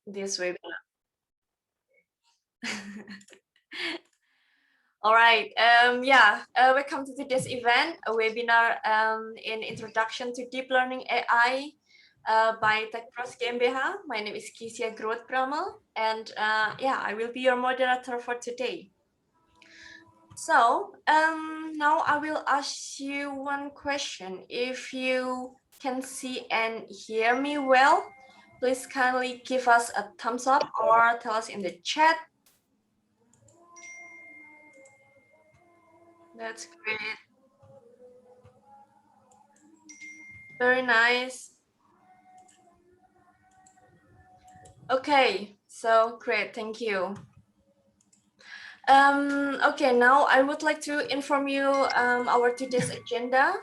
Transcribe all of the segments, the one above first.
this webinar. All right. Welcome to today's event, a webinar in Introduction to Deep Learning AI by TechPros GmbH. My name is Kisia Groot Bramel, and I will be your moderator for today. So now I will ask you one question. If you can see and hear me well, please kindly give us a thumbs up or tell us in the chat. That's great. Very nice. Okay, so great, thank you. Okay, now I would like to inform you our today's agenda.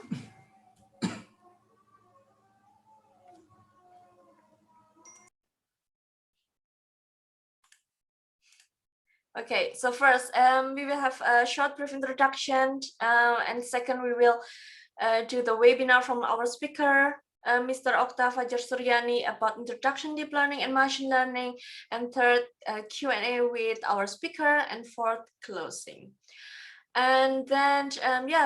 Okay, so first, we will have a short brief introduction, and second, we will do the webinar from our speaker, Mr. Okta Fajar Suryani, about introduction deep learning and machine learning, and third, Q&A with our speaker, and fourth, closing. And then,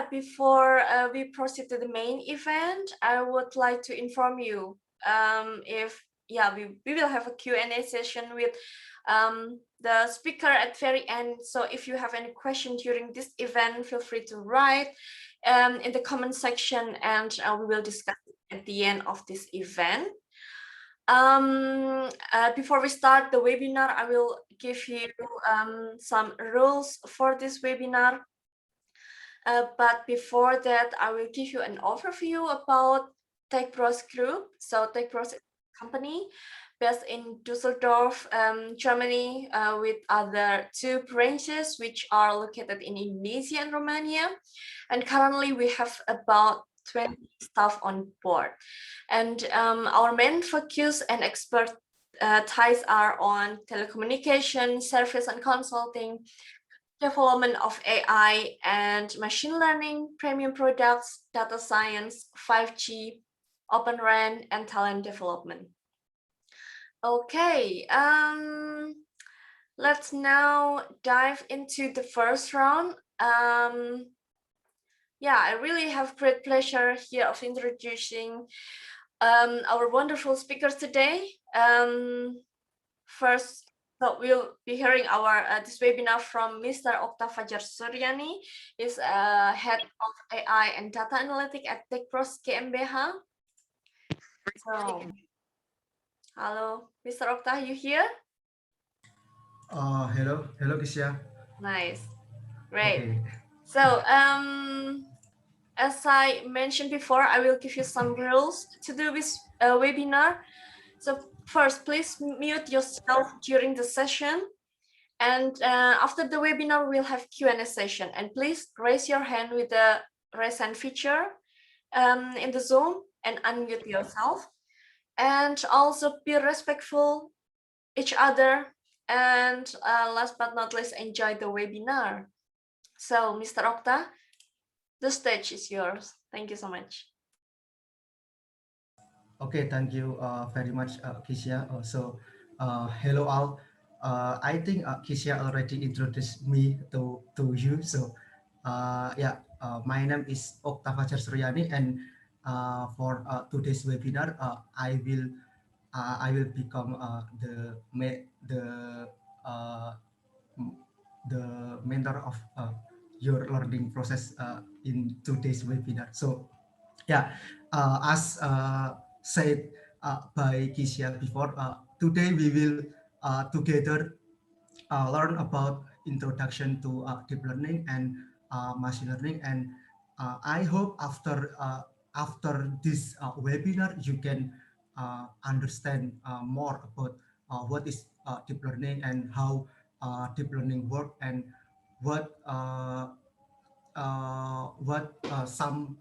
before we proceed to the main event, I would like to inform you we will have a Q&A session with the speaker at very end. So if you have any question during this event, feel free to write in the comment section, and we will discuss it at the end of this event. Before we start the webinar, I will give you some rules for this webinar. But before that, I will give you an overview about TechPros Group. So TechPros is a company based in Düsseldorf, Germany, with other two branches, which are located in Indonesia and Romania. And currently we have about 20 staff on board. And our main focus and expertise are on telecommunication, service and consulting, development of AI and machine learning, premium products, data science, 5G, Open RAN, and talent development. Okay, let's now dive into the first round. I really have great pleasure here of introducing our wonderful speakers today. First, so we'll be hearing our this webinar from Mr. Okta Fajar Suryani. He's head of AI and data analytics at TechPros GmbH. So, hello, Mr. Okta, you here? Hello, Kisha. Nice, great. Okay. So, as I mentioned before, I will give you some rules to do this webinar. So first, please mute yourself during the session. And after the webinar, we'll have Q&A session. And please raise your hand with the raise hand feature in the Zoom and unmute yourself. And also be respectful each other. And last but not least, enjoy the webinar. So, Mr. Okta, the stage is yours. Thank you so much. Okay, thank you very much, Kisha. Hello all. I think Kisha already introduced me to you. So, my name is Okta Fajar Suryani, and for today's webinar, I will become uh, the mentor of your learning process in today's webinar. So, as said by Kisha before, today we will together learn about introduction to deep learning and machine learning. And I hope after this webinar, you can understand more about what is deep learning and how deep learning work, and what some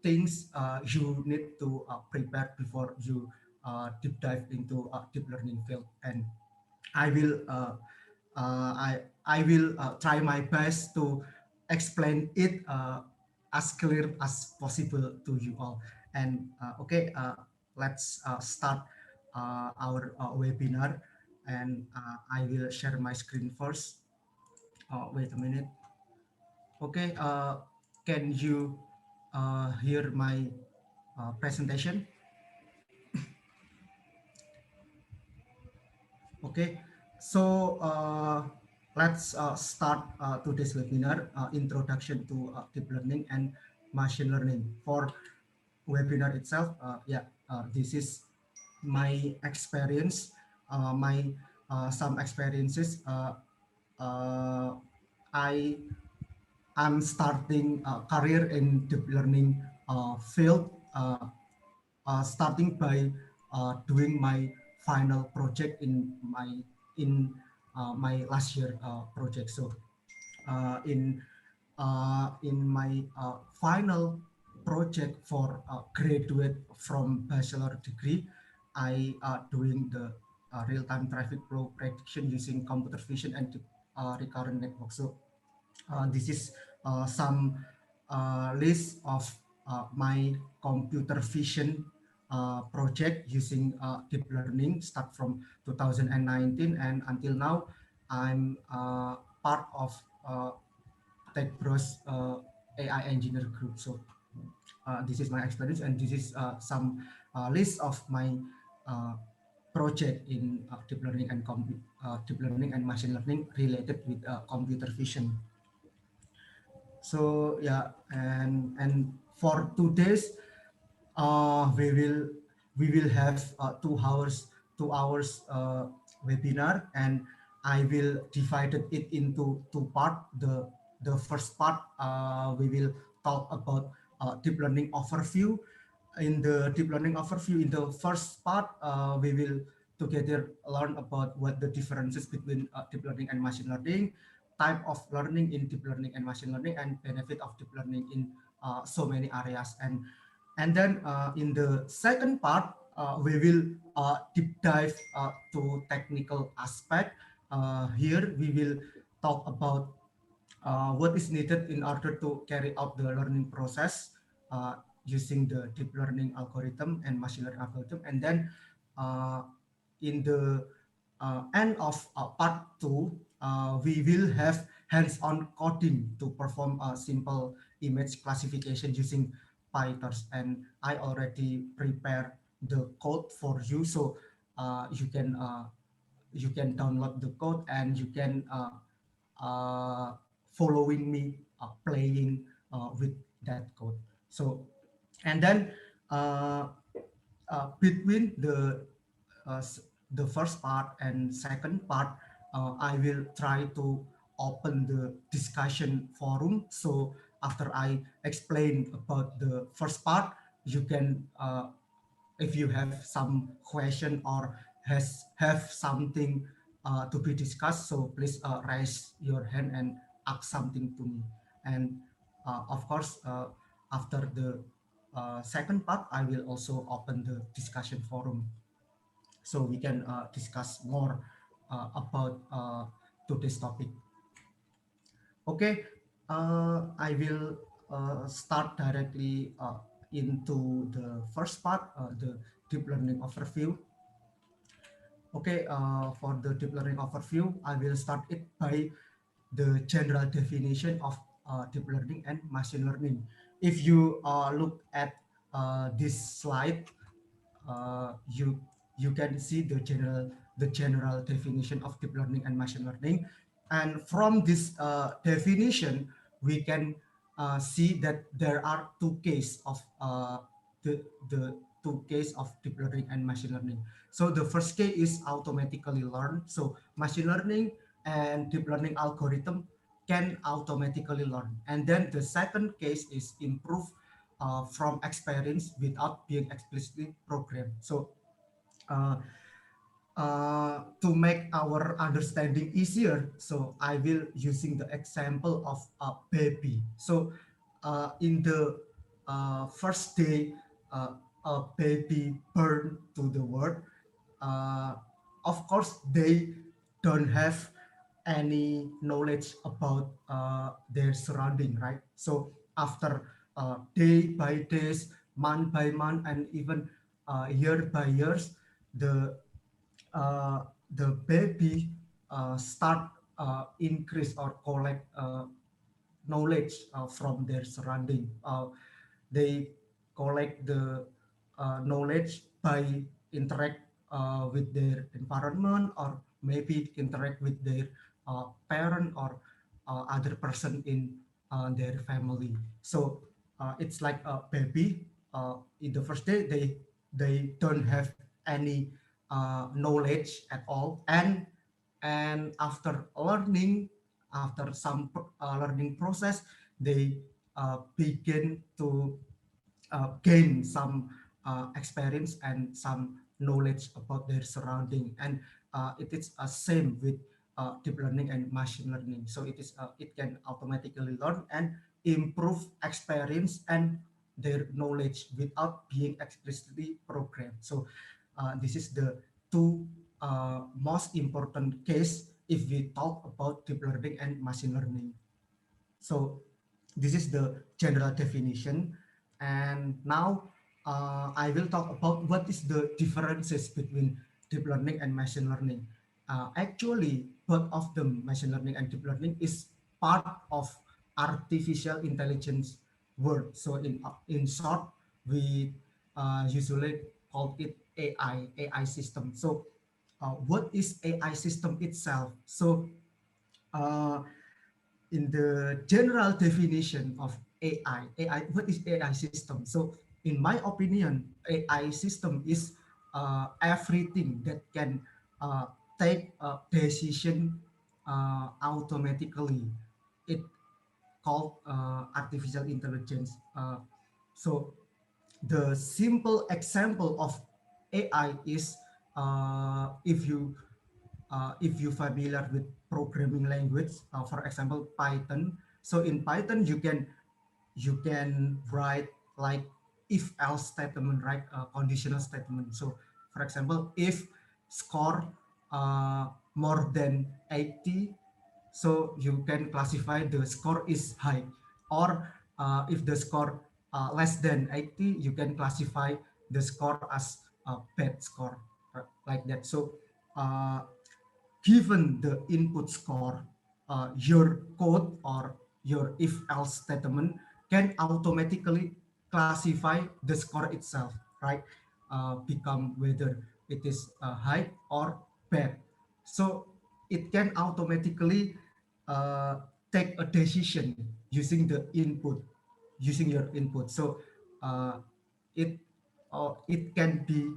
things you need to prepare before you deep dive into deep learning field. And I will I will try my best to explain it as clear as possible to you all. And let's start our webinar. and I will share my screen first. Wait a minute. Okay, can you hear my presentation? Okay, so let's start today's webinar, Introduction to Deep Learning and Machine Learning. For webinar itself, this is my experience, my some experiences. Uh, I am starting a career in deep learning field, starting by doing my final project in my last year project. So in my final project for graduate from bachelor degree, I doing the real-time traffic flow prediction using computer vision and recurrent network. So this is some list of my computer vision project using deep learning start from 2019 and until now. I'm part of TechBros AI engineer group. So this is my experience, and this is some list of my uh, project in deep learning and machine learning related with computer vision. So yeah, and for today's we will have 2 hours webinar, and I will divide it into two part. The first part we will talk about deep learning overview. In the deep learning overview, in the first part, we will together learn about what the differences between deep learning and machine learning, type of learning in deep learning and machine learning, and benefit of deep learning in so many areas. And then in the second part, we will deep dive to technical aspect. Here we will talk about what is needed in order to carry out the learning process uh, using the deep learning algorithm and machine learning algorithm. And then uh, in the end of part two, we will have hands-on coding to perform a simple image classification using PyTorch. And I already prepared the code for you, so you can download the code and you can uh, following me playing with that code. So and then uh, between uh, the first part and second part, I will try to open the discussion forum. So after I explain about the first part, you can if you have some question or have something to be discussed, so please raise your hand and ask something to me. And of course, after the second part, I will also open the discussion forum so we can discuss more about today's topic. Okay, I will start directly into the first part, the deep learning overview. Okay, for the deep learning overview, I will start it by the general definition of deep learning and machine learning. If you look at this slide, you can see the general definition of deep learning and machine learning, and from this definition we can see that there are two cases of the two case of deep learning and machine learning. So the first case is automatically learned. So machine learning and deep learning algorithm can automatically learn, and then the second case is improve from experience without being explicitly programmed. So uh, to make our understanding easier, so I will using the example of a baby. So in the first day a baby born to the world, uh, of course they don't have any knowledge about their surrounding, right? So after day by days, month by month, and even year by years, the the baby start increase or collect knowledge from their surrounding. They collect the knowledge by interact with their environment, or maybe interact with their parent or other person in their family. So it's like a baby. In the first day, they don't have any knowledge at all, and after learning, after some learning process, they begin to gain some experience and some knowledge about their surrounding. And it is same with deep learning and machine learning. So it can automatically learn and improve experience and their knowledge without being explicitly programmed. So this is the two most important case if we talk about deep learning and machine learning. So this is the general definition. And now I will talk about what is the differences between deep learning and machine learning. Actually, both of them, machine learning and deep learning, is part of artificial intelligence world. So in short, we usually call it AI system. So what is AI system itself? So uh, in the general definition of AI, what is AI system? So in my opinion, AI system is everything that can uh, take a decision automatically. It called artificial intelligence. So the simple example of AI is if you familiar with programming language, for example, Python. So in Python, you can write like if else statement, right? Conditional statement. So for example, if score more than 80, so you can classify the score is high, or if the score less than 80, you can classify the score as a bad score, like that. So uh, given the input score, your code or your if else statement can automatically classify the score itself, right? Become whether it is high or bad. So it can automatically uh, take a decision using the input, using your input. So uh, it it can be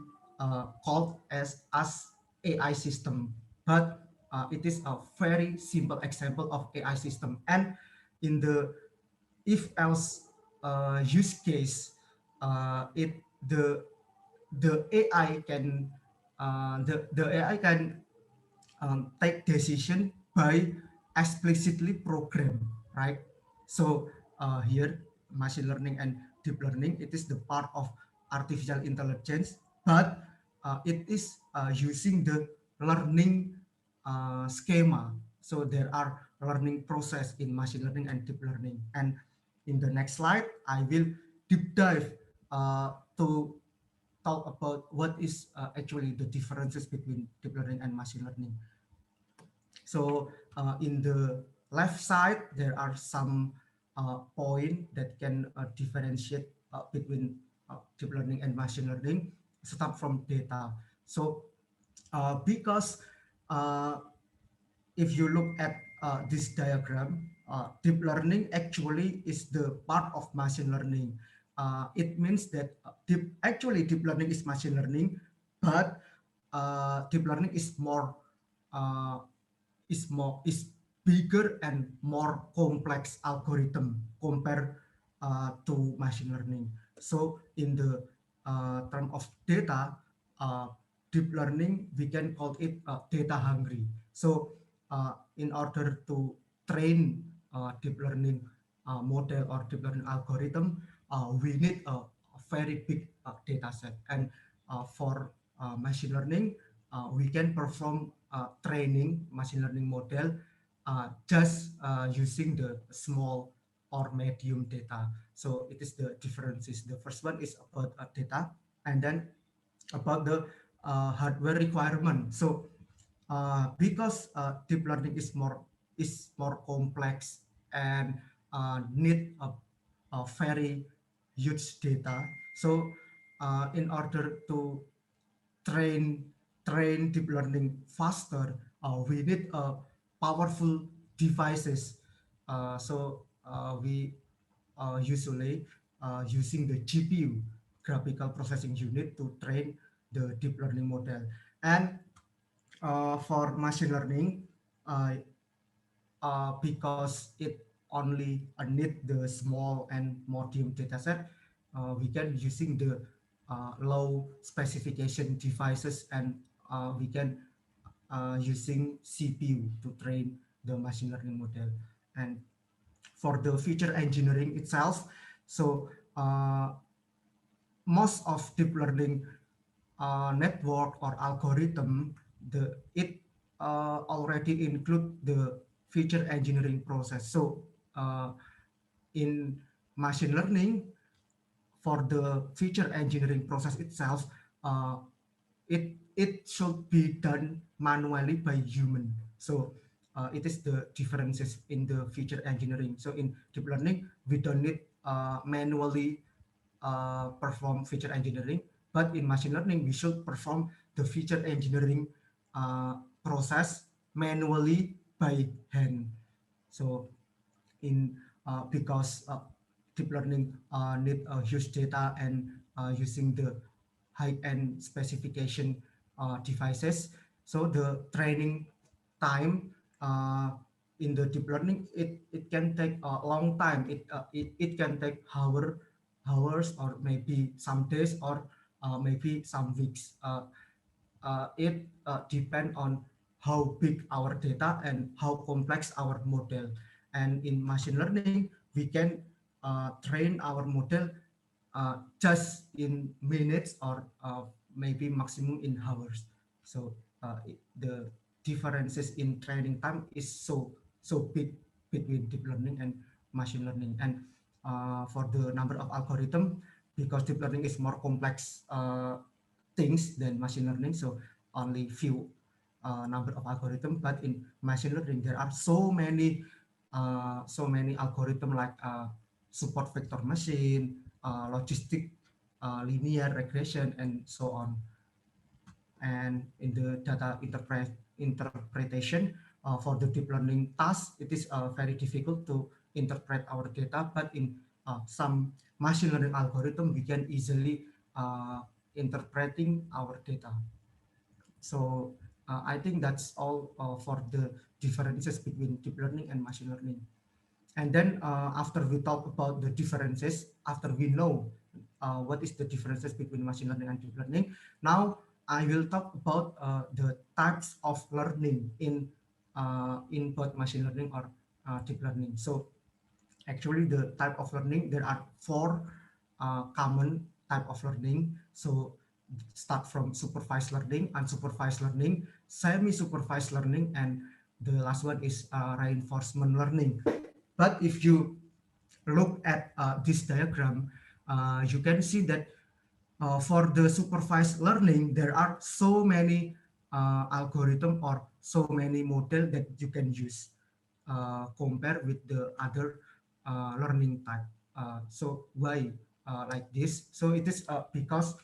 called as AI system, but it is a very simple example of AI system. And in the if else use case, it the AI can the AI can take decision by explicitly program, right? So here, machine learning and deep learning, it is the part of artificial intelligence, but it is using the learning schema. So there are learning process in machine learning and deep learning. And in the next slide, I will deep dive to talk about what is actually the differences between deep learning and machine learning. So in the left side, there are some point that can differentiate between deep learning and machine learning. Start from data. So because uh, if you look at this diagram, deep learning actually is the part of machine learning. It means that deep learning is machine learning, but deep learning uh, is bigger and more complex algorithm compared to machine learning. So in the term of data, uh, deep learning, we can call it data hungry. So in order to train deep learning model or deep learning algorithm, we need a very big data set. And for machine learning, we can perform training machine learning model just using the small or medium data. So it is the differences. The first one is about data, and then about the hardware requirement. So because deep learning is more complex and need a very huge data. So in order to train train deep learning faster, we need powerful devices. We usually using the GPU, graphical processing unit, to train the deep learning model. And for machine learning, uh, because it only need the small and medium dataset, we can using the low specification devices, and we can using CPU to train the machine learning model. And for the feature engineering itself, so most of deep learning network or algorithm, it already include the feature engineering process. So in machine learning, for the feature engineering process itself, uh, it should be done manually by human. So it is the differences in the feature engineering. So in deep learning, we don't need manually perform feature engineering, but in machine learning, we should perform the feature engineering process manually by hand. So in because deep learning need huge data and using the high-end specification devices. So the training time in the deep learning, it can take a long time. It can take hours, or maybe some days, or maybe some weeks. It depend on how big our data and how complex our model. And in machine learning, we can train our model just in minutes, or maybe maximum in hours. So the differences in training time is so big between deep learning and machine learning. And for the number of algorithm, because deep learning is more complex things than machine learning, so only few number of algorithm. But in machine learning, there are so many algorithm, like support vector machine, logistic linear regression, and so on. And in the data interpretation, for the deep learning task, it is very difficult to interpret our data. But in some machine learning algorithm, we can easily interpreting our data. So I think that's all for the differences between deep learning and machine learning. And then after we talk about the differences, after we know what is the differences between machine learning and deep learning, now I will talk about the types of learning in both machine learning or deep learning. So actually, the type of learning, there are four common type of learning. So start from supervised learning, unsupervised learning, semi-supervised learning, and the last one is reinforcement learning. But if you look at this diagram, you can see that for the supervised learning, there are so many algorithm, or so many model that you can use compared with the other learning type. So why like this? So it is because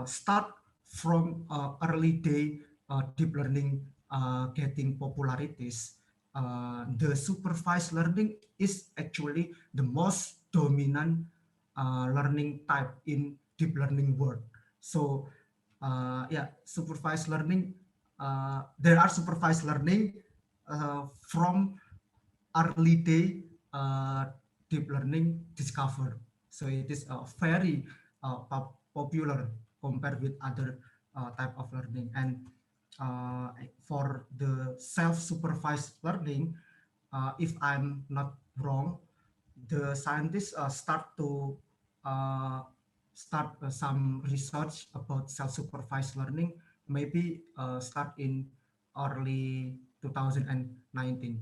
start from early day deep learning getting popularities, the supervised learning is actually the most dominant learning type in deep learning world. So yeah, supervised learning, there are supervised learning from early day deep learning discovered. So it is very popular compared with other type of learning. And for the self-supervised learning, if I'm not wrong, the scientists uh, start some research about self-supervised learning, maybe start in early 2019.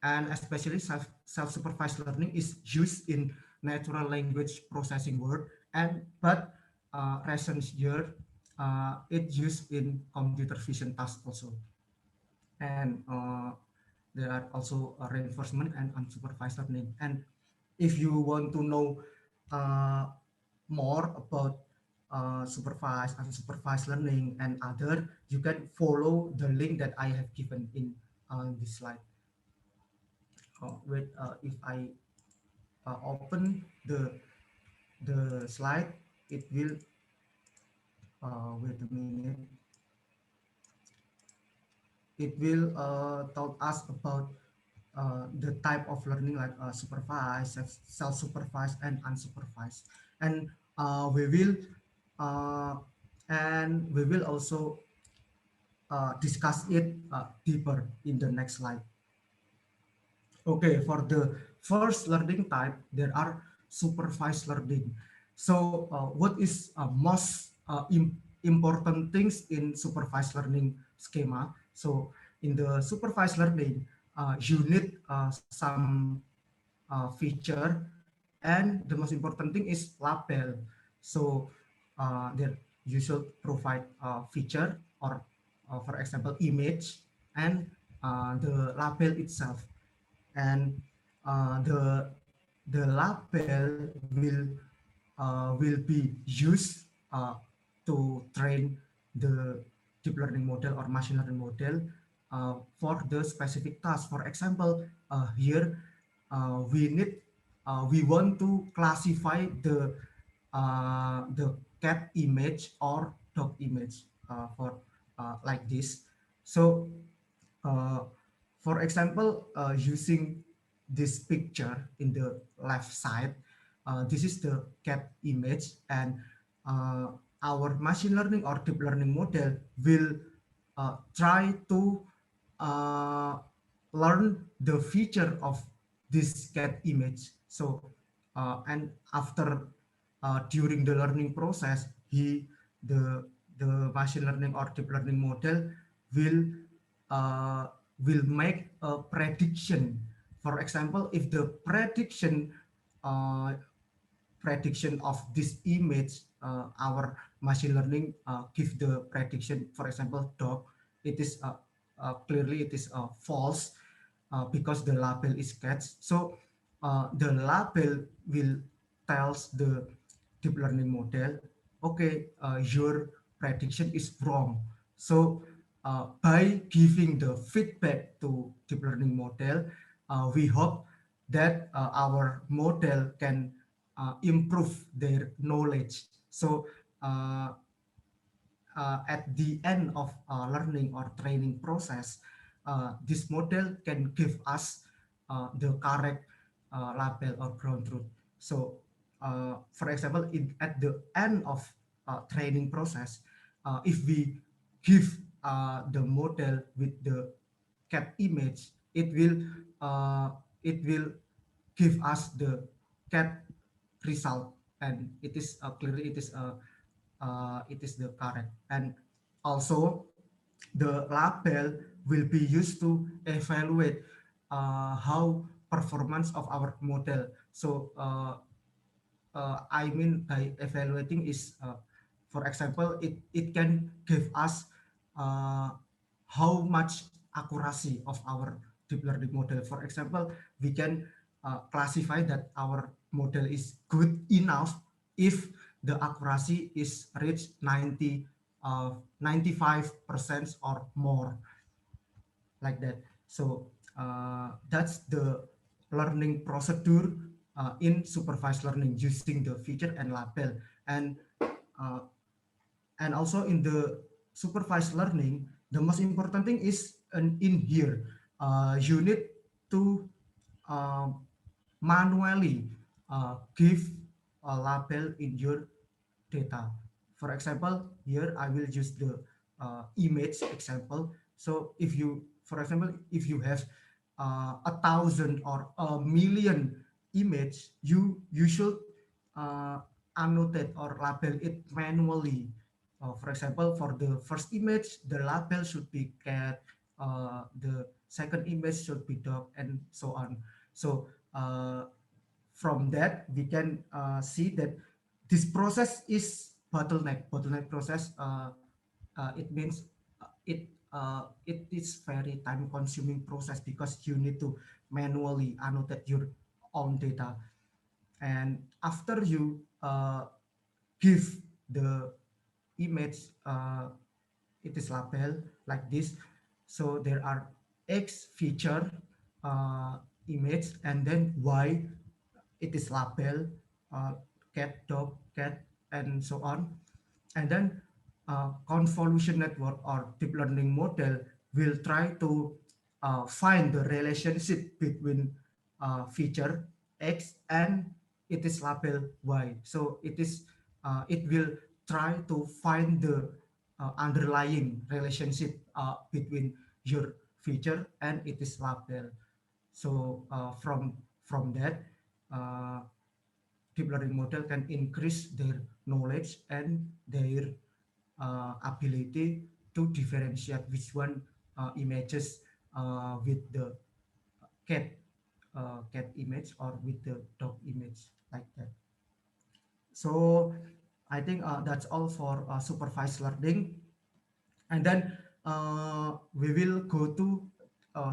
And especially self-supervised learning is used in natural language processing world, and but recent year it used in computer vision tasks also. and there are also reinforcement and unsupervised learning. And if you want to know uh, more about supervised, unsupervised learning and other, you can follow the link that I have given in this slide. Wait, if I open the slide, it will, wait a minute, it will tell us about the type of learning like supervised, self-supervised, and unsupervised. And we will uh, we will also discuss it deeper in the next slide. Okay, for the first learning type, there are supervised learning. So what is most important things in supervised learning schema? So in the supervised learning, you need some feature, and the most important thing is label. So that you should provide feature, or for example image, and the label itself. And the label will be used to train the deep learning model or machine learning model for the specific task. For example, here we want to classify the cat image or dog image for like this. So uh, for example, using this picture in the left side, this is the cat image, and uh, our machine learning or deep learning model will try to uh, learn the feature of this cat image. So, and after during the learning process, the the machine learning or deep learning model will uh, will make a prediction. For example, if the uh, prediction of this image, our machine learning give the prediction, for example, dog, it is clearly it is false because the label is cat. So the label will tells the deep learning model, okay, your prediction is wrong. So by giving the feedback to deep learning model, we hope that our model can improve their knowledge. So at the end of learning or training process, this model can give us the correct label or ground truth. So, for example, at the end of training process, if we give the model with the cat image, uh, it will give us the cat result, and it is clearly it is the correct. And also the label will be used to evaluate how performance of our model. So I mean by evaluating is, for example, it can give us uh, how much accuracy of our deep learning model. For example, we can classify that our model is good enough if the accuracy is reached 95% or more, like that. So that's the learning procedure in supervised learning using the feature and label. And uh, and also in the supervised learning, the most important thing is in here, you need to uh, manually give a label in your data. For example, here I will use the image example. So if you, for example, if you have 1,000 or 1,000,000 image, you should uh, annotate or label it manually. For example, for the first image, the label should be cat, the second image should be dog, and so on. So from that, we can see that this process is bottleneck process. It means it it is very time consuming process because you need to manually annotate your own data. And after you give the image, it is labeled like this. So there are X feature uh, image, and then Y it is labeled uh, cat, dog, cat, and so on. And then convolution network or deep learning model will try to find the relationship between feature X and it is labeled Y. So it will try to find the underlying relationship between your feature and it is labeled. So from that, uh, deep learning model can increase their knowledge and their ability to differentiate which one images with the cat cat image or with the dog image, like that. So I think that's all for supervised learning. And then we will go to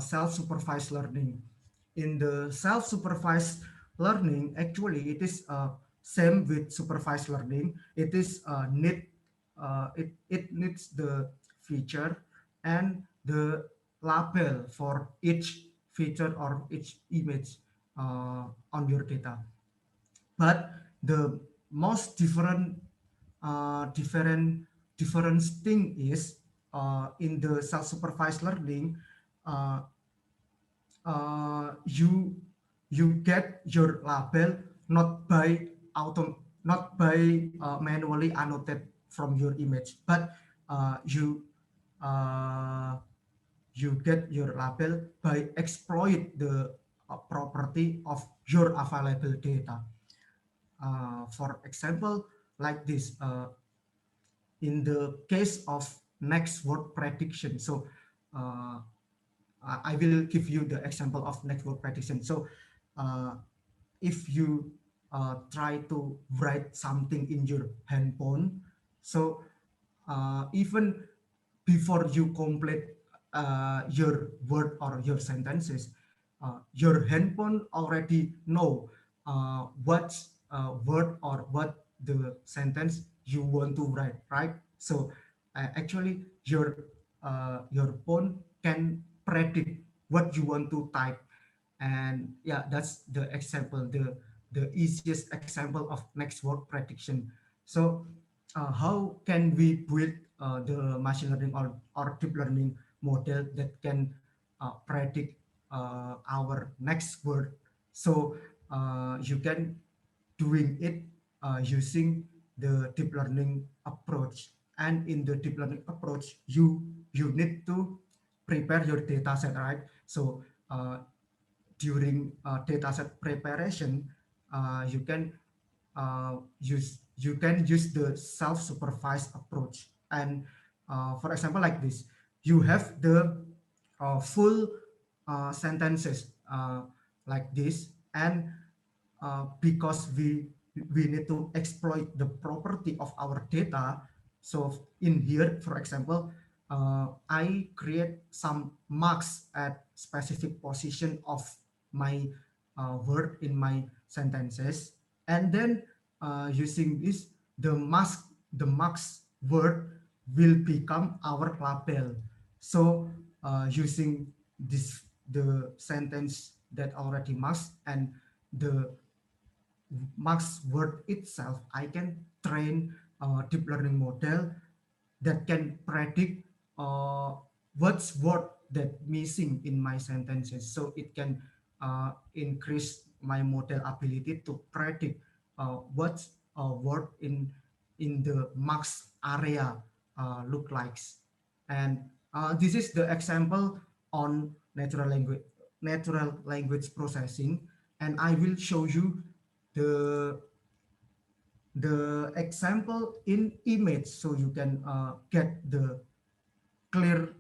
self-supervised learning. In the self-supervised learning, actually it is same with supervised learning. It is it needs the feature and the label for each feature or each image on your data. But the most different difference thing is in the self-supervised learning, uh, you get your label not by not by manually annotate from your image, but you uh, you get your label by exploit the property of your available data. For example, like this, in the case of next word prediction. So uh, I will give you the example of next word prediction. So uh, if you try to write something in your handphone, so even before you complete your word or your sentences, your handphone already know what word or what the sentence you want to write, right? So actually your phone can predict what you want to type. And yeah, that's the example, the easiest example of next word prediction. So how can we build the machine learning or deep learning model that can predict our next word? So you can doing it using the deep learning approach. And in the deep learning approach, you need to prepare your data set, right? So during dataset preparation, you can use the self-supervised approach. And for example, like this, you have the full sentences like this, and because we need to exploit the property of our data. So in here, for example, I create some marks at specific position of my word in my sentences, and then using this, the marks word will become our label. So using this, the sentence that already marked and the marks word itself, I can train a deep learning model that can predict uh, what's word that missing in my sentences. So it can increase my model ability to predict what's a word in the marks area look likes. And this is the example on natural language processing. And I will show you the example in image so you can get the clear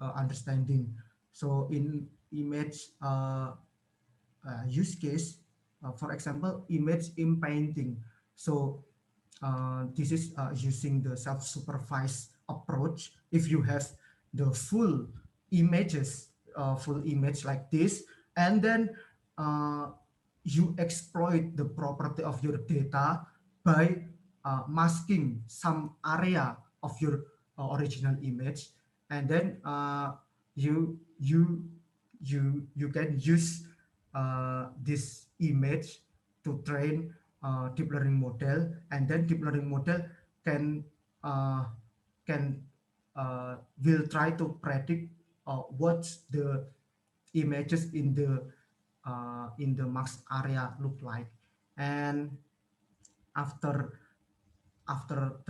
understanding. So in image use case, for example, image in painting. So this is using the self-supervised approach. If you have the full images, full image like this, and then you exploit the property of your data by masking some area of your original image, and then you you you can use this image to train deep learning model, and then deep learning model can uh, can will try to predict what's the images in the max area look like. And after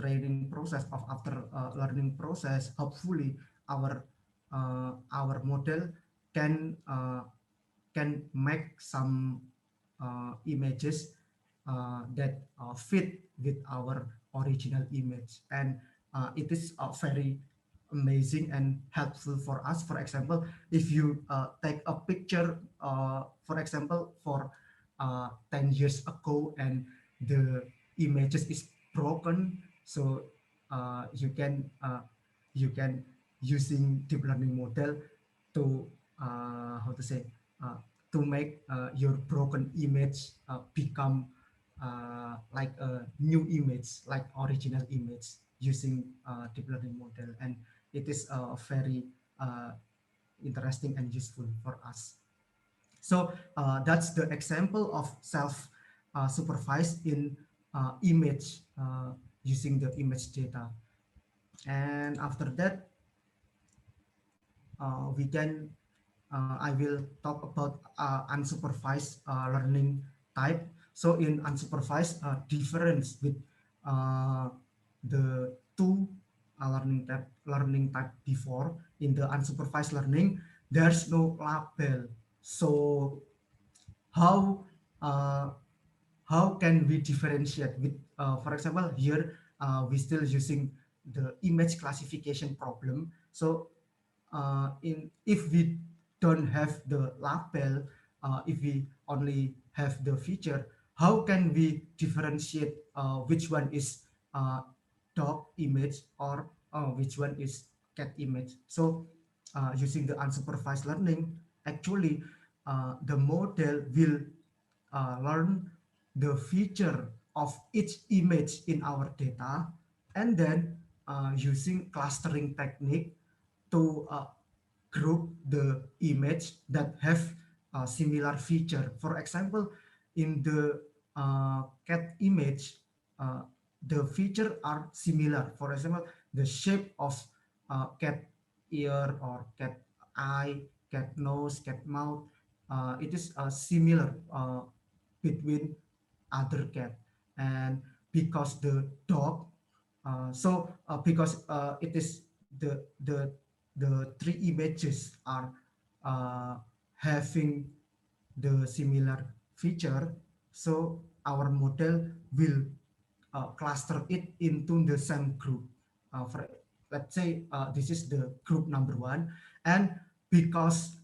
training process of after learning process, hopefully our model can make some images that fit with our original image, and it is very amazing and helpful for us. For example, if you take a picture, for example, for 10 years ago, and the images is broken, so you can using deep learning model to how to say uh, to make your broken image become like a new image, like original image, using deep learning model, and it is very uh, interesting and useful for us. So that's the example of self supervised in image, using the image data. And after that, we can I will talk about unsupervised learning type. So in unsupervised, difference with uh, the two learning type before. In the unsupervised learning, there's no label. So how uh, how can we differentiate with, for example, here we still using the image classification problem. So in if we don't have the label, if we only have the feature, how can we differentiate which one is uh, dog image, or which one is cat image? So using the unsupervised learning, actually the model will learn the feature of each image in our data, and then using clustering technique to group the image that have a similar feature. For example, in the cat image, the feature are similar. For example, the shape of cat ear or cat eye, cat nose, cat mouth, it is similar between other cat. And because the dog, because it is the three images are uh, having the similar feature, so our model will cluster it into the same group. For, let's say this is the group number one, and because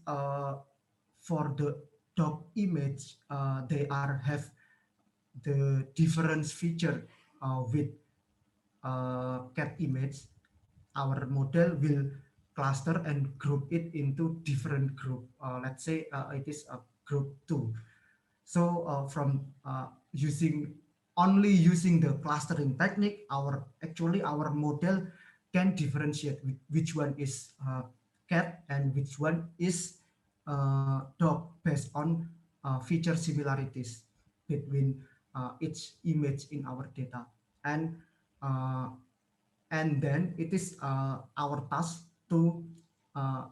for the dog image, they are have the difference feature with cat image, our model will cluster and group it into different group. Let's say it is a group two. So from using the clustering technique, our model can differentiate which one is cat and which one is dog, based on feature similarities between each image in our data. And uh, then it is our task to uh,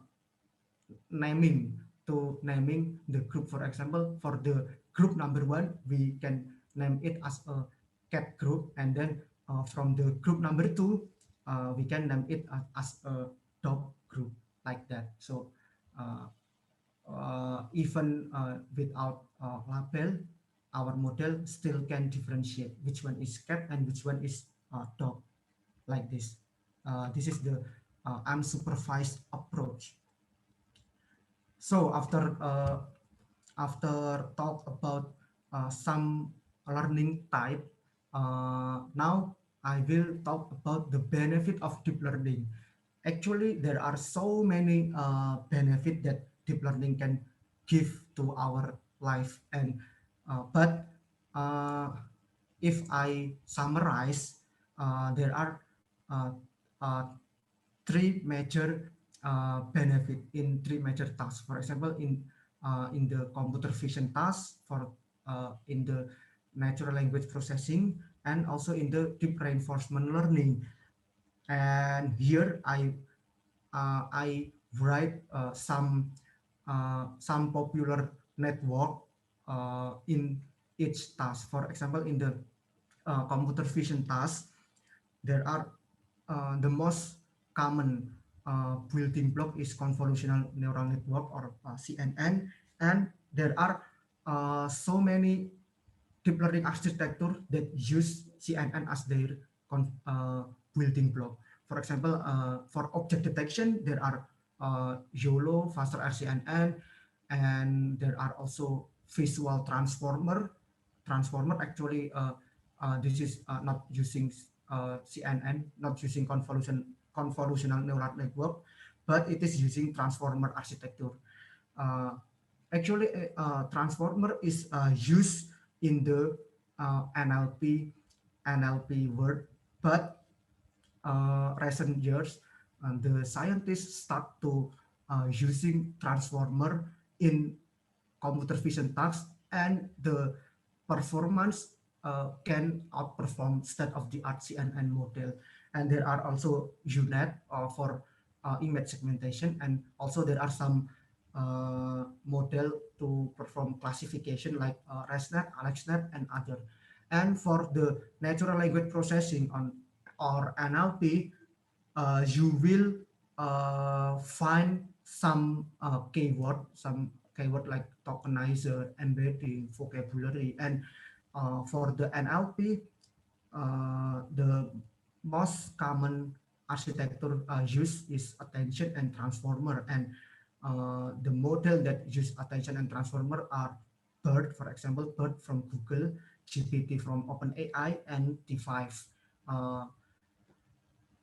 naming the group. For example, for the group number one, we can name it as a cat group, and then from the group number two, we can name it as a dog group, like that. So even without label, our model still can differentiate which one is cat and which one is dog, like this. This is the unsupervised approach. So after talk about some learning type, now I will talk about the benefit of deep learning. actually there are so many benefit that deep learning can give to our life. And but uh, if I summarize, there are uh, uh, three major benefit in three major tasks. For example, in the computer vision task, for in the natural language processing, and also in the deep reinforcement learning. And here I write some popular network in each task. For example, in the computer vision task, there are the most common building block is convolutional neural network, or CNN, and there are so many deep learning architecture that use CNN as their building block. For example, for object detection, there are YOLO, faster RCNN, and there are also visual transformer. Actually, this is not using CNN, not using convolutional neural network, but it is using transformer architecture. Uh, Actually, transformer is used in the NLP world, but recent years, the scientists start to using transformer in computer vision tasks, and the performance can outperform state-of-the-art CNN model. And there are also UNet for image segmentation, and also there are some model to perform classification like ResNet, AlexNet, and other. And for the natural language processing on or NLP, you will find some keyword like tokenizer, embedding, vocabulary, and for the NLP, the most common architecture used is attention and transformer, and the model that use attention and transformer are BERT, for example, BERT from Google, GPT from OpenAI, and T5. Uh,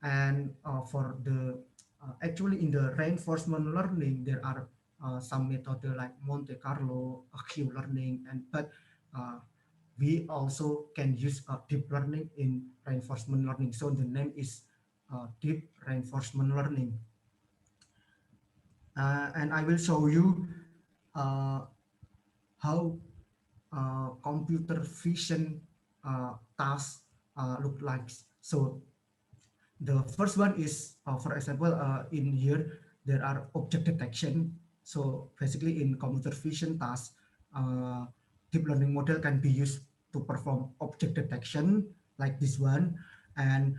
and for the actually in the reinforcement learning, there are some method like Monte Carlo, Q-learning, and but uh, we also can use deep learning in reinforcement learning. So the name is deep reinforcement learning. And I will show you uh, how computer vision tasks look like. So the first one is, for example, in here there are object detection. So basically, in computer vision tasks, uh, deep learning model can be used to perform object detection like this one, and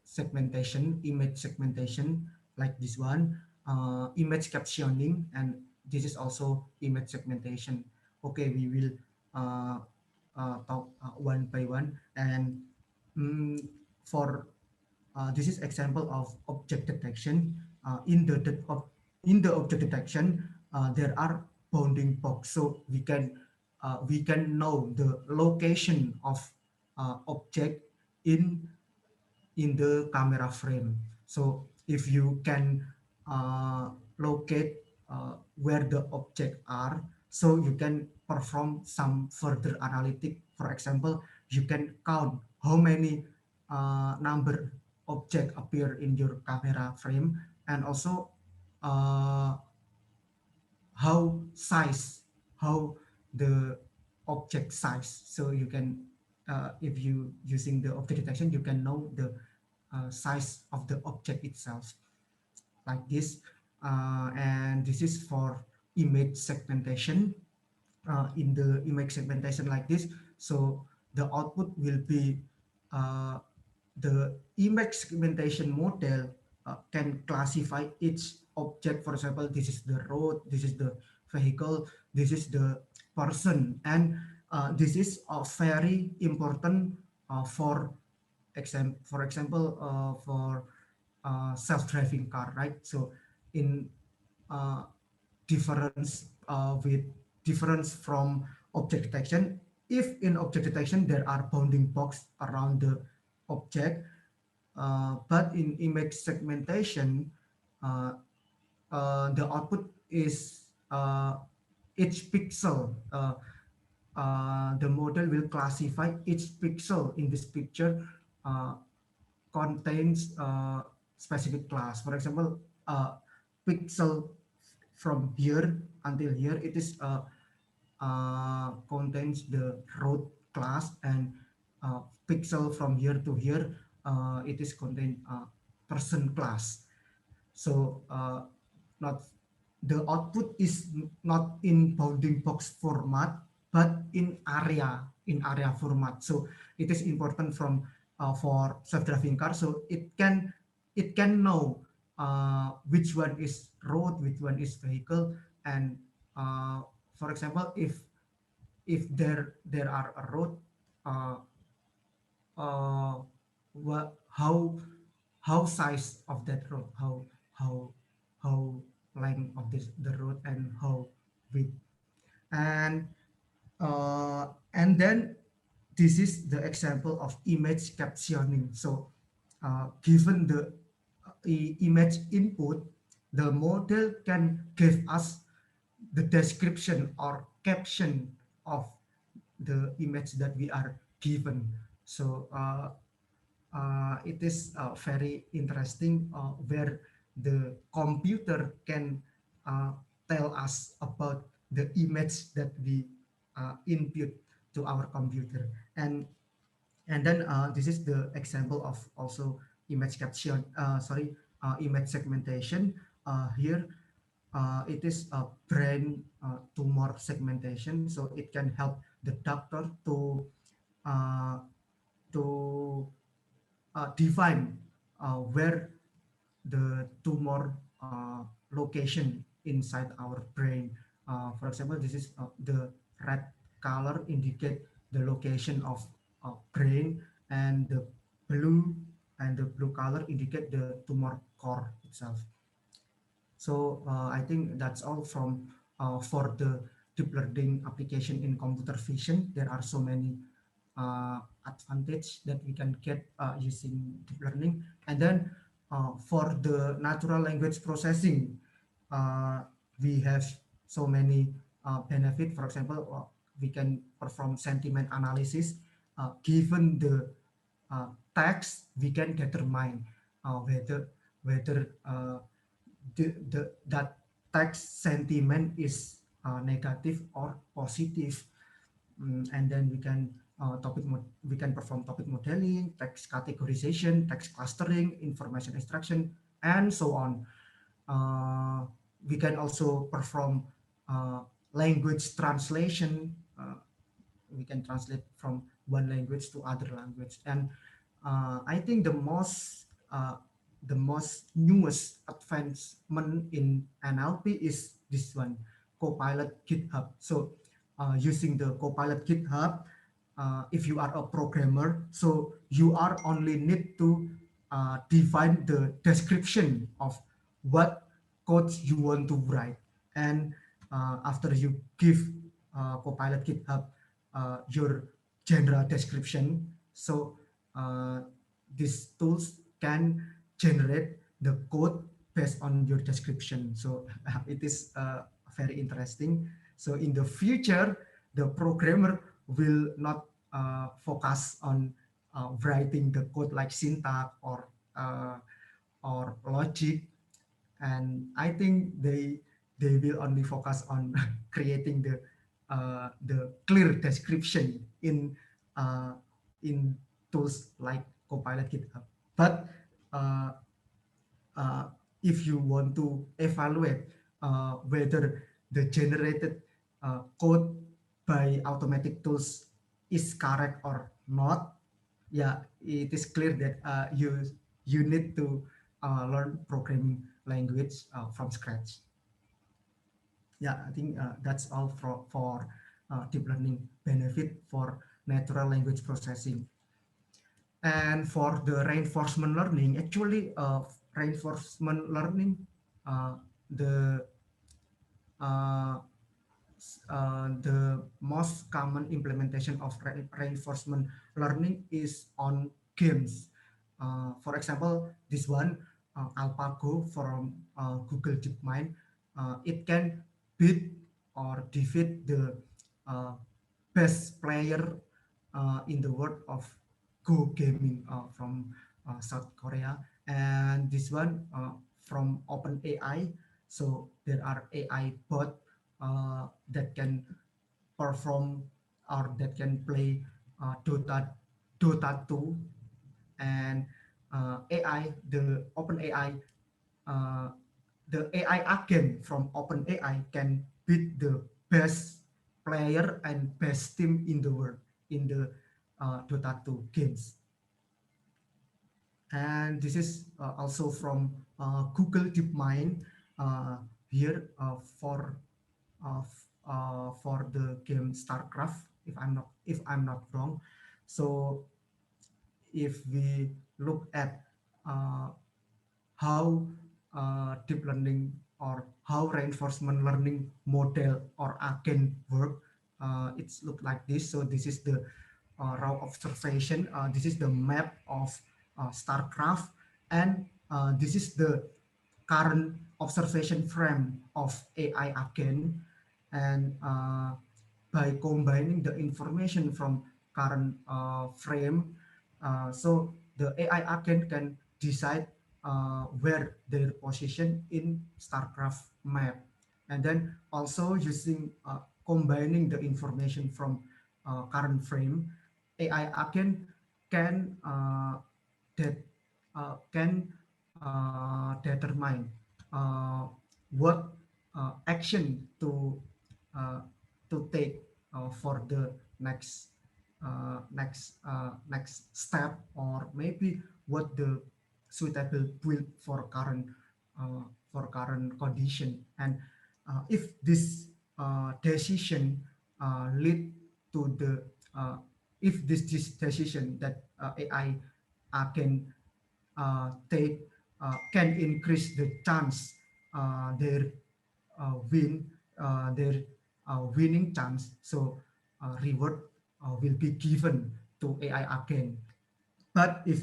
segmentation, image segmentation like this one, image captioning, and this is also image segmentation. Okay, we will talk one by one, and mm, for this is example of object detection. In the object detection, there are bounding box, so we can know the location of object in the camera frame. So if you can locate where the object are, so you can perform some further analytic. For example, you can count how many number object appear in your camera frame, and also uh, how size, how the object size. So you can, if you using the object detection, you can know the size of the object itself like this. And this is for image segmentation. In the image segmentation like this, so the output will be uh, the image segmentation model can classify each object. For example, this is the road, this is the vehicle, this is the person, and this is very important for example, for self-driving car, right? So in uh, difference with difference from object detection, if in object detection there are bounding box around the object, But in image segmentation, the output is each pixel. The model will classify each pixel in this picture uh, contains specific class. For example, pixel from here until here, it is contains the root class, and pixel from here to here, it is contain person class. So not the output is not in bounding box format, but in area format. So it is important from for self-driving car. So it can know which one is road, which one is vehicle, and for example, if there are a road, uh, uh, how size of that road, how how length of the road, and how width, and then this is the example of image captioning. So given the image input, the model can give us the description or caption of the image that we are given. So it is very interesting where the computer can uh, tell us about the image that we input to our computer. And then this is the example of also image caption, image segmentation. Here it is a brain tumor segmentation, so it can help the doctor uh, to define where the tumor location inside our brain. For example, this is the red color indicate the location of brain, and the blue blue color indicate the tumor core itself. So I think that's all from for the deep learning application in computer vision. There are so many advantage that we can get using deep learning. And then for the natural language processing, uh, we have so many benefit. For example, we can perform sentiment analysis. Given the text, we can determine whether that text sentiment is negative or positive. And then we can perform topic modeling, text categorization, text clustering, information extraction, and so on. uh, we can also perform uh, language translation. We can translate from one language to other language. And I think the most newest advancement in NLP is this one, Copilot GitHub. So using the Copilot GitHub, if you are a programmer, so you are only need to define the description of what code you want to write. And after you give Copilot GitHub your general description, so these tools can generate the code based on your description. So it is very interesting. So in the future, the programmer will not focus on writing the code like syntax or logic, and I think they will only focus on creating the clear description uh, in tools like Copilot GitHub. But uh, uh, if you want to evaluate whether the generated code by automatic tools is correct or not, yeah, it is clear that you need to learn programming language from scratch. Yeah, I think that's all for deep learning benefit for natural language processing. And for the reinforcement learning, actually, reinforcement learning, uh, the uh, the most common implementation of reinforcement learning is on games. For example, this one, AlphaGo from Google DeepMind, it can beat or defeat the uh, best player in the world of Go gaming from South Korea. And this one from OpenAI. So there are AI bot that can perform or that can play Dota 2, and AI, the OpenAI, uh, the AI agent from OpenAI can beat the best player and best team in the world in the Dota 2 games. And this is also from Google DeepMind here for the game StarCraft, if I'm not wrong. So if we look at uh, how deep learning or how reinforcement learning model or agent work, it's look like this. So this is the raw observation. This is the map of StarCraft, and this is the current observation frame of AI agent. And by combining the information from current frame, so the AI agent can decide where their position in StarCraft map. And then also using combining the information from current frame, AI agent can that can determine what action uh, to take for the next step, or maybe what the suitable build uh, for current condition. And if this decision lead to the if this decision that AI can take can increase the chance their win their winning chance. So reward will be given to AI again. But if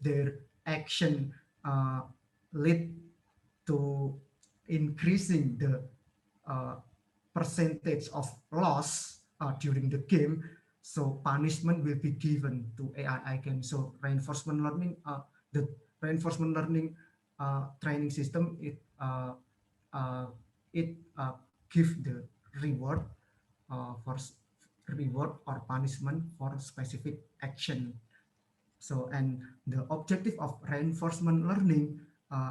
their action uh, lead to increasing the uh, percentage of loss during the game, so punishment will be given to AI again. So the reinforcement learning training system, uh, it give the reward for reward or punishment for specific action. So, and the objective of reinforcement learning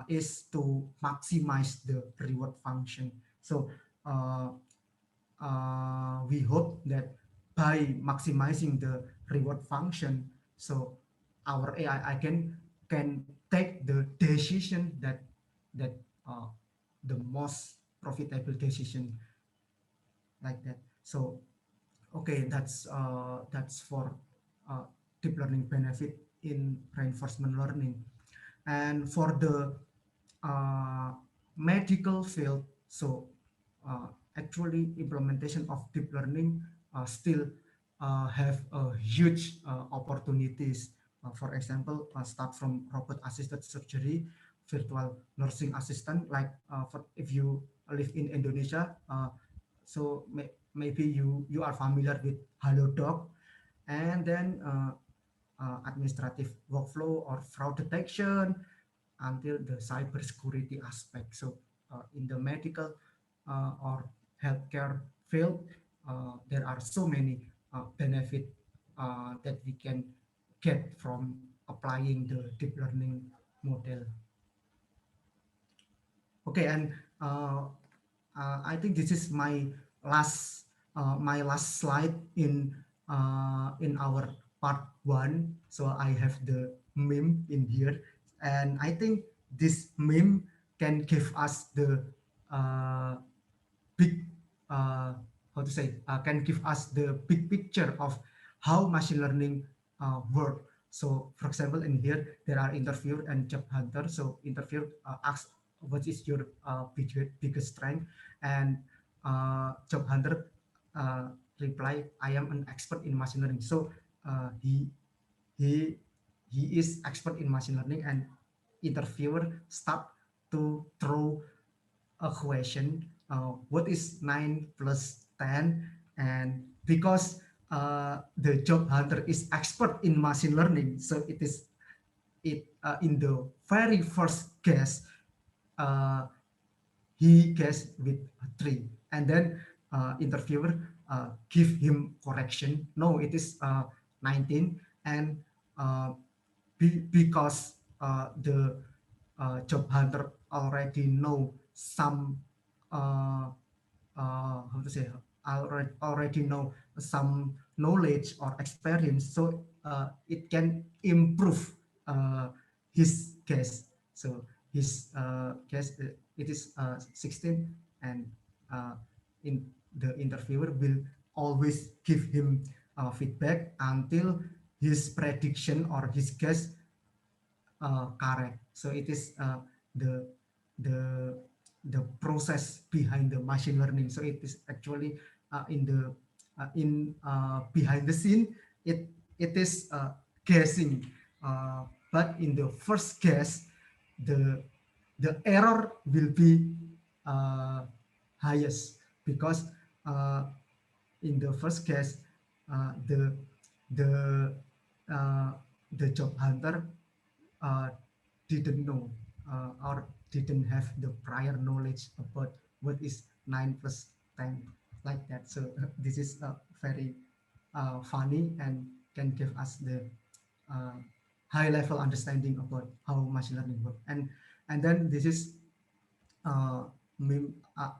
is to maximize the reward function. So uh, we hope that by maximizing the reward function, so our AI can take the decision that the most profitable decision, like that. So okay, that's for uh, deep learning benefit in reinforcement learning. And for the uh, medical field, so actually implementation of deep learning still have huge opportunities. For example, start from robot assisted surgery, virtual nursing assistant, like if you live in Indonesia, so maybe you are familiar with HaloDoc. And then administrative workflow or fraud detection, until the cybersecurity aspect. So in the medical or healthcare field, there are so many benefit that we can get from applying the deep learning model. Okay, and I think this is my last slide in our part one. So I have the meme in here, and I think this meme can give us the uh, big how to say can give us the big picture of how machine learning work. So for example, in here there are interviewer and job hunter. So interviewer asks what is your biggest strength, and job hunter reply, I am an expert in machine learning. So he he he is expert in machine learning, and interviewer start to throw a question, what is 9 plus 10? And because the job hunter is expert in machine learning, so in the very first guess, uh, he guessed with 3, and then interviewer give him correction, no, it is 19. And uh, because the job hunter already know some how to say, already know some knowledge or experience, so it can improve his guess. So his guess, it is 16, and uh, in the interviewer will always give him feedback until his prediction or his guess correct. So it is the the the process behind the machine learning. So it is actually in the behind the scene. It is guessing, but in the first guess, the error will be highest, because uh, in the first case, uh, the the uh, the job hunter uh, didn't know or didn't have the prior knowledge about what is 9 plus 10, like that. So this is very funny and can give us the uh, high level understanding about how machine learning works. And then this is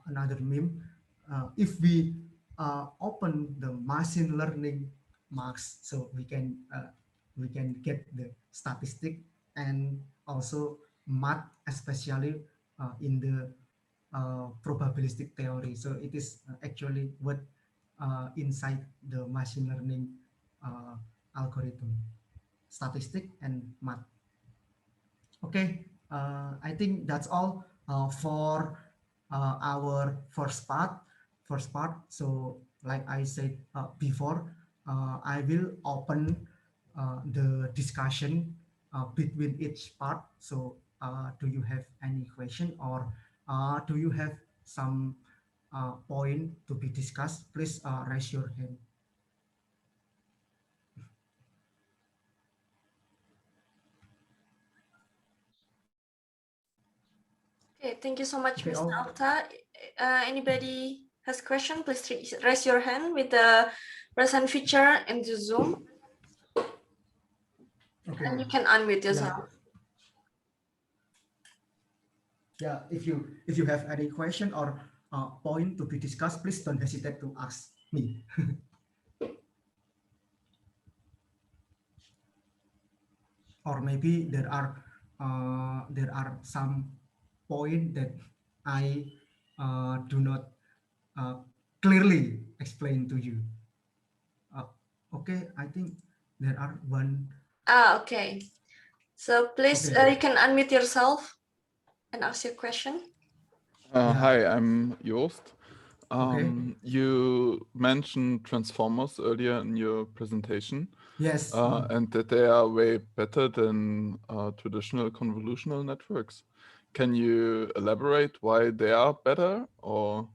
another meme. If we open the machine learning marks, so we can get the statistic and also math, especially in the probabilistic theory. So it is actually what inside the machine learning algorithm, statistic and math. Okay, I think that's all for our first part. So, like I said before, I will open the discussion between each part. So, do you have any question, or do you have some point to be discussed? Please raise your hand. Okay, thank you so much, Okay, Mr. all. Alta. Anybody has question, please raise your hand with the present feature in the Zoom. Okay. And you can unmute yourself. Yeah, if you have any question or point to be discussed, please don't hesitate to ask me. Or maybe there are some point that I do not clearly explain to you. Okay, I think there are one. Okay. So please, you can unmute yourself and ask your question. Yeah. Hi, I'm Joost. Okay. You mentioned transformers earlier in your presentation. Yes. And that they are way better than traditional convolutional networks. Can you elaborate why they are better? Or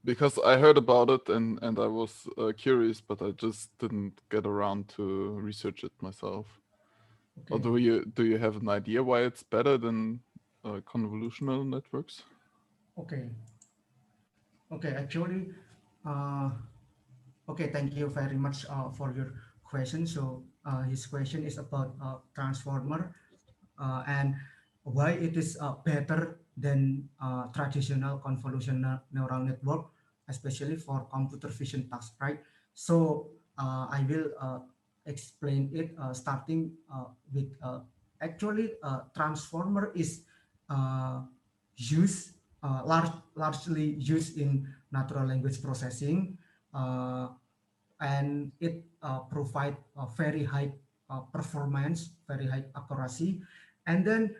because I heard about it and I was curious, but I just didn't get around to research it myself. Okay. Or do you have an idea why it's better than convolutional networks? Okay. Okay, actually, okay, thank you very much for your question. So his question is about transformer and why it is better than traditional convolutional neural network, especially for computer vision tasks, right? So I will explain it starting with actually transformer is used largely used in natural language processing, and it provide a very high performance, very high accuracy. And then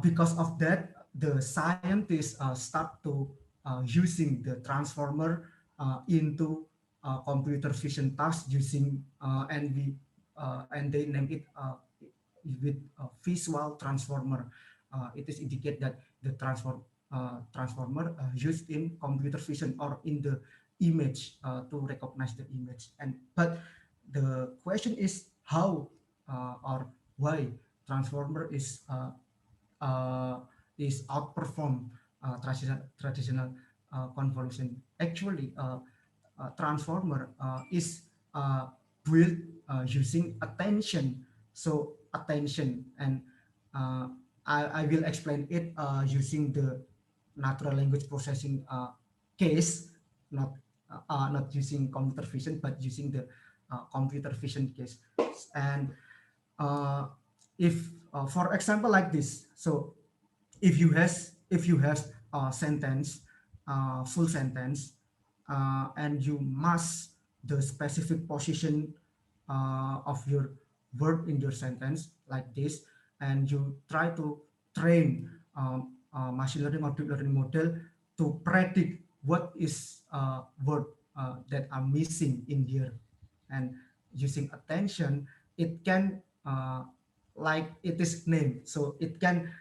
because of that, the scientists start to using the transformer into computer vision tasks using and they name it with visual transformer. It is indicate that the transformer used in computer vision or in the image to recognize the image. But the question is how or why transformer is outperform traditional convolution. Actually, transformer is built using attention. So attention, and I will explain it using the natural language processing case, not using computer vision, but using the computer vision case. And if for example like this, so if you have a sentence, full sentence, and you mask the specific position of your word in your sentence like this, and you try to train machine learning or deep learning model to predict what is word that are missing in here, and using attention, it can like it is named, so it can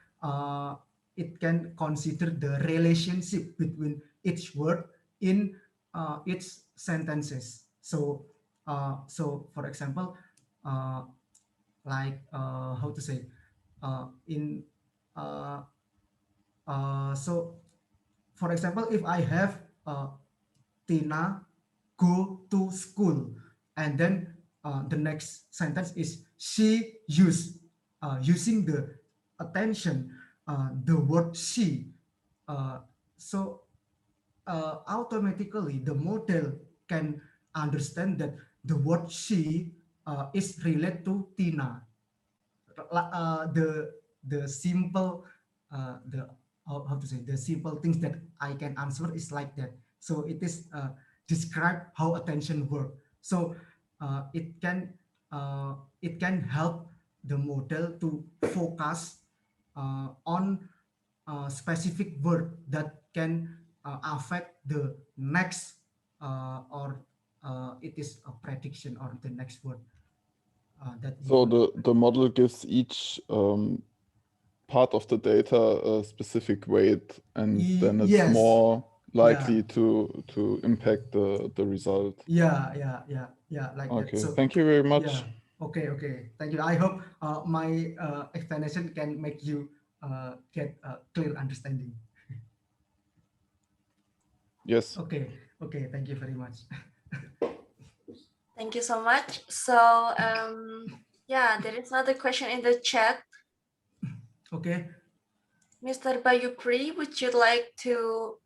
consider the relationship between each word in its sentences. So for example, like how to say, in so for example, if I have Tina go to school, and then the next sentence is she using the attention, the word she, so automatically the model can understand that the word she is related to Tina. The simple the how to say, the simple things that I can answer is like that. So it is describe how attention work. So it can help the model to focus on specific word that can affect the next or it is a prediction or the next word that So the model gives each part of the data a specific weight, and then it's yes, more likely yeah, to impact the result. yeah, like Okay, that. So thank you very much. yeah, okay, thank you. I hope my explanation can make you get a clear understanding. Yes. Okay, thank you very much. Thank you so much. So yeah, there is another question in the chat. Okay, Mr. Bayupri, would you like to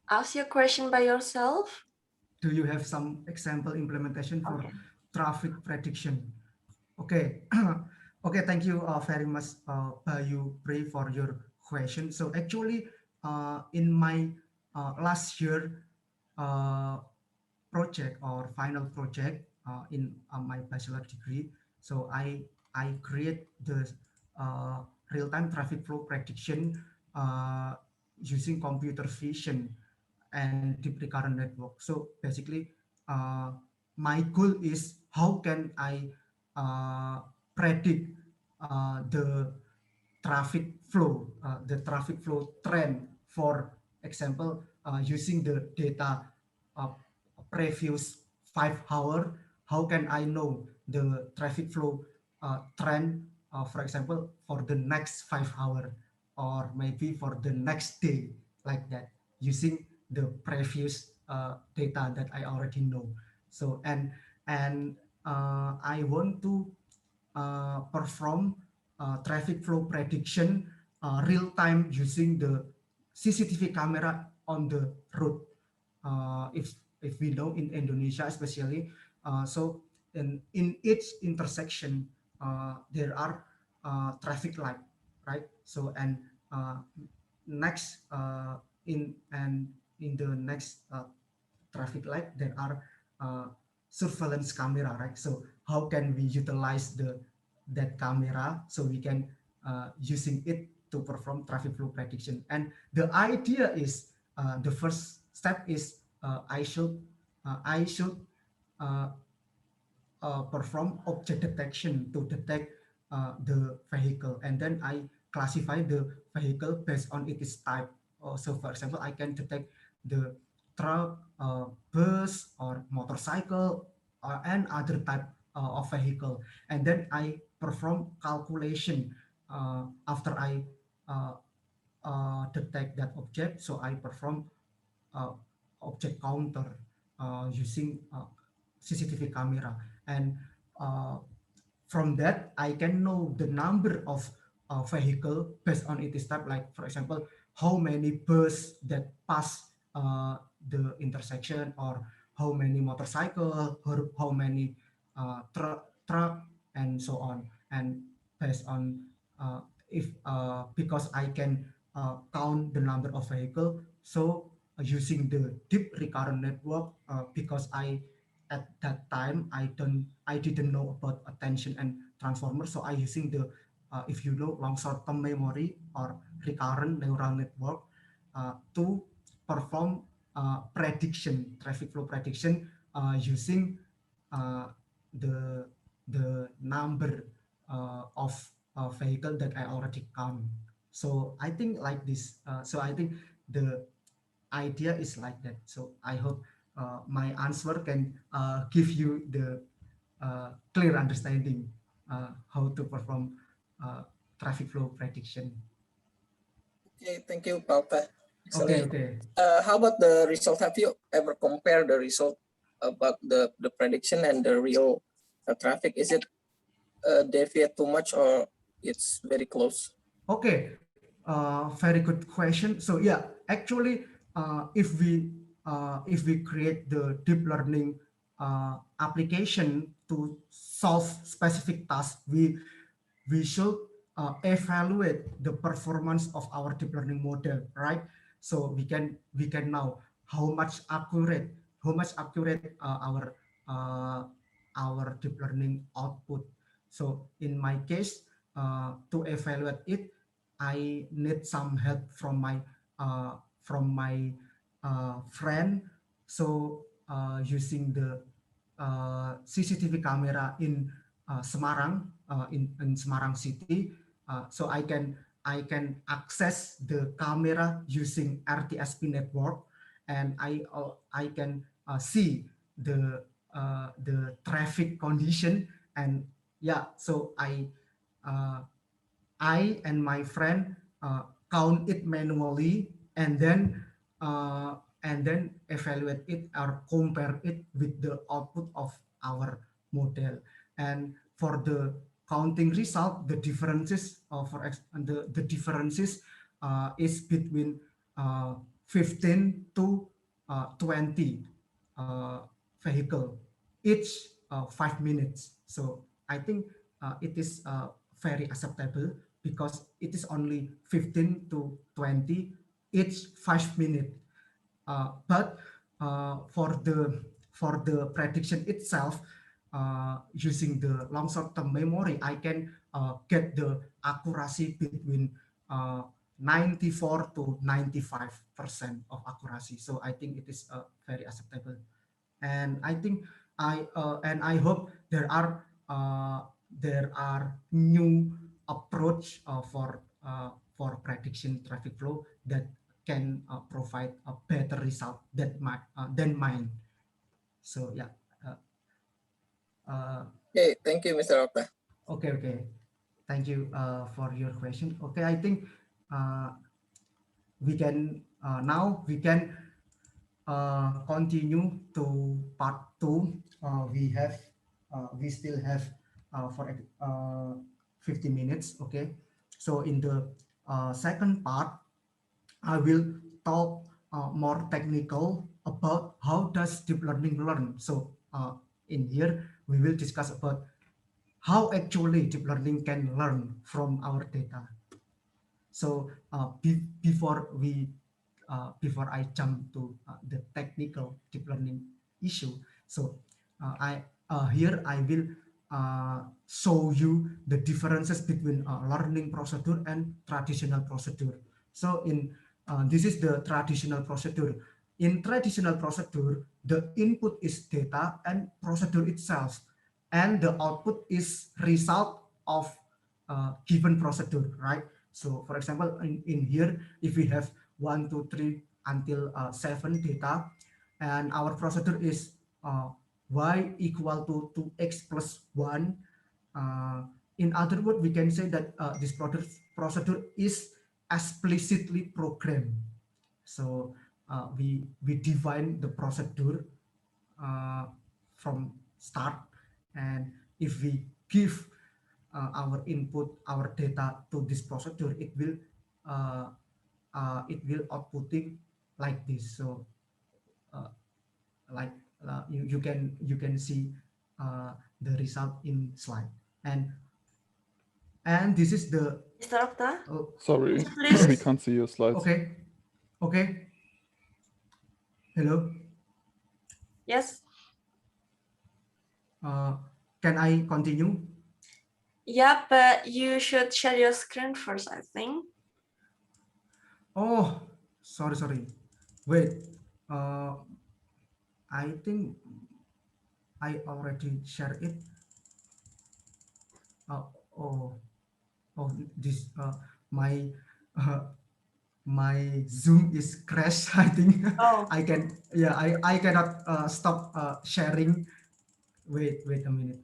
ask your question by yourself? do you have some example implementation for Okay. traffic prediction? Okay, okay, thank you very much, Bayu Pri, for your question. So actually, in my last year project or final project in my bachelor degree, so I create the real-time traffic flow prediction using computer vision and deep recurrent network. So basically, my goal is how can I predict the traffic flow trend. For example, using the data uh, previous 5 hours, how can I know the traffic flow trend, for example, for the next 5 hours or maybe for the next day, like that, using the previous data that I already know. So and I want to perform traffic flow prediction real time using the CCTV camera on the road. If we know in Indonesia especially, so in each intersection there are traffic light, right? So and next in the next traffic light there are surveillance camera, right? So how can we utilize that camera so we can using it to perform traffic flow prediction? And the idea is the first step is I should uh, perform object detection to detect the vehicle, and then I classify the vehicle based on its type. So for example, I can detect the truck, bus, or motorcycle, and other type of vehicle, and then I perform calculation after I detect that object. So I perform uh, object counter using CCTV camera, and uh, from that I can know the number of vehicle based on its type. Like for example, how many bus that pass the intersection, or how many motorcycle, or how many truck, and so on. And based on if because I can count the number of vehicle, so using the deep recurrent network, because I at that time I didn't know about attention and transformer, so I using the if you know, long short-term memory or recurrent neural network to perform prediction, traffic flow prediction, using uh, the number of vehicle that I already count. So I think like this. So I think the idea is like that. So I hope my answer can give you the clear understanding how to perform traffic flow prediction. Okay, thank you, Pauta. Okay, Excellent. okay. How about the result? Have you ever compared the result about the prediction and the real traffic? Is it deviate too much, or it's very close? Okay, very good question. So yeah, actually, if we create the deep learning application to solve specific tasks, we should evaluate the performance of our deep learning model, right? So we can know how much accurate our deep learning output. So in my case, to evaluate it, I need some help from my friend. So using the CCTV camera in Semarang, in Semarang City, so I can access the camera using RTSP network, and I can see the traffic condition. And yeah, so I and my friend count it manually, and then evaluate it or compare it with the output of our model. And for the counting result, the differences the differences is between 15 to 20 vehicle each 5 minutes. So I think it is very acceptable, because it is only 15 to 20 each 5 minutes. But for the prediction itself, using the long short-term memory, I can get the accuracy between 94 to 95% of accuracy. So I think it is very acceptable, and I think I hope there are new approach for prediction traffic flow that can provide a better result than mine. So yeah. Okay, thank you, Mr. Okta. Okay. Thank you for your question. Okay, I think we can now we can continue to part 2. We still have for 50 minutes. Okay, so in the second part, I will talk more technical about how does deep learning learn. So in here we will discuss about how actually deep learning can learn from our data. So before I jump to the technical deep learning issue, so here I will show you the differences between learning procedure and traditional procedure. So this is the traditional procedure. In traditional procedure, the input is data, and procedure itself and the output is result of given procedure, right? So for example, in here, if we have 1, 2, 3 until 7 data, and our procedure is y equal to 2x plus 1. In other words, we can say that this procedure is explicitly programmed. So we define the procedure from start, and if we give our input, our data to this procedure, it will outputting like this. So like you can see the result in slide, and this is the Mr. Okta, Sorry, please. we can't see your slides. Okay. Hello. Yes. Can I continue? Yeah, but you should share your screen first, I think. Oh, sorry. Wait. I think I already shared it. Oh, this my my Zoom is crashed. I think Oh. I cannot stop sharing. Wait a minute.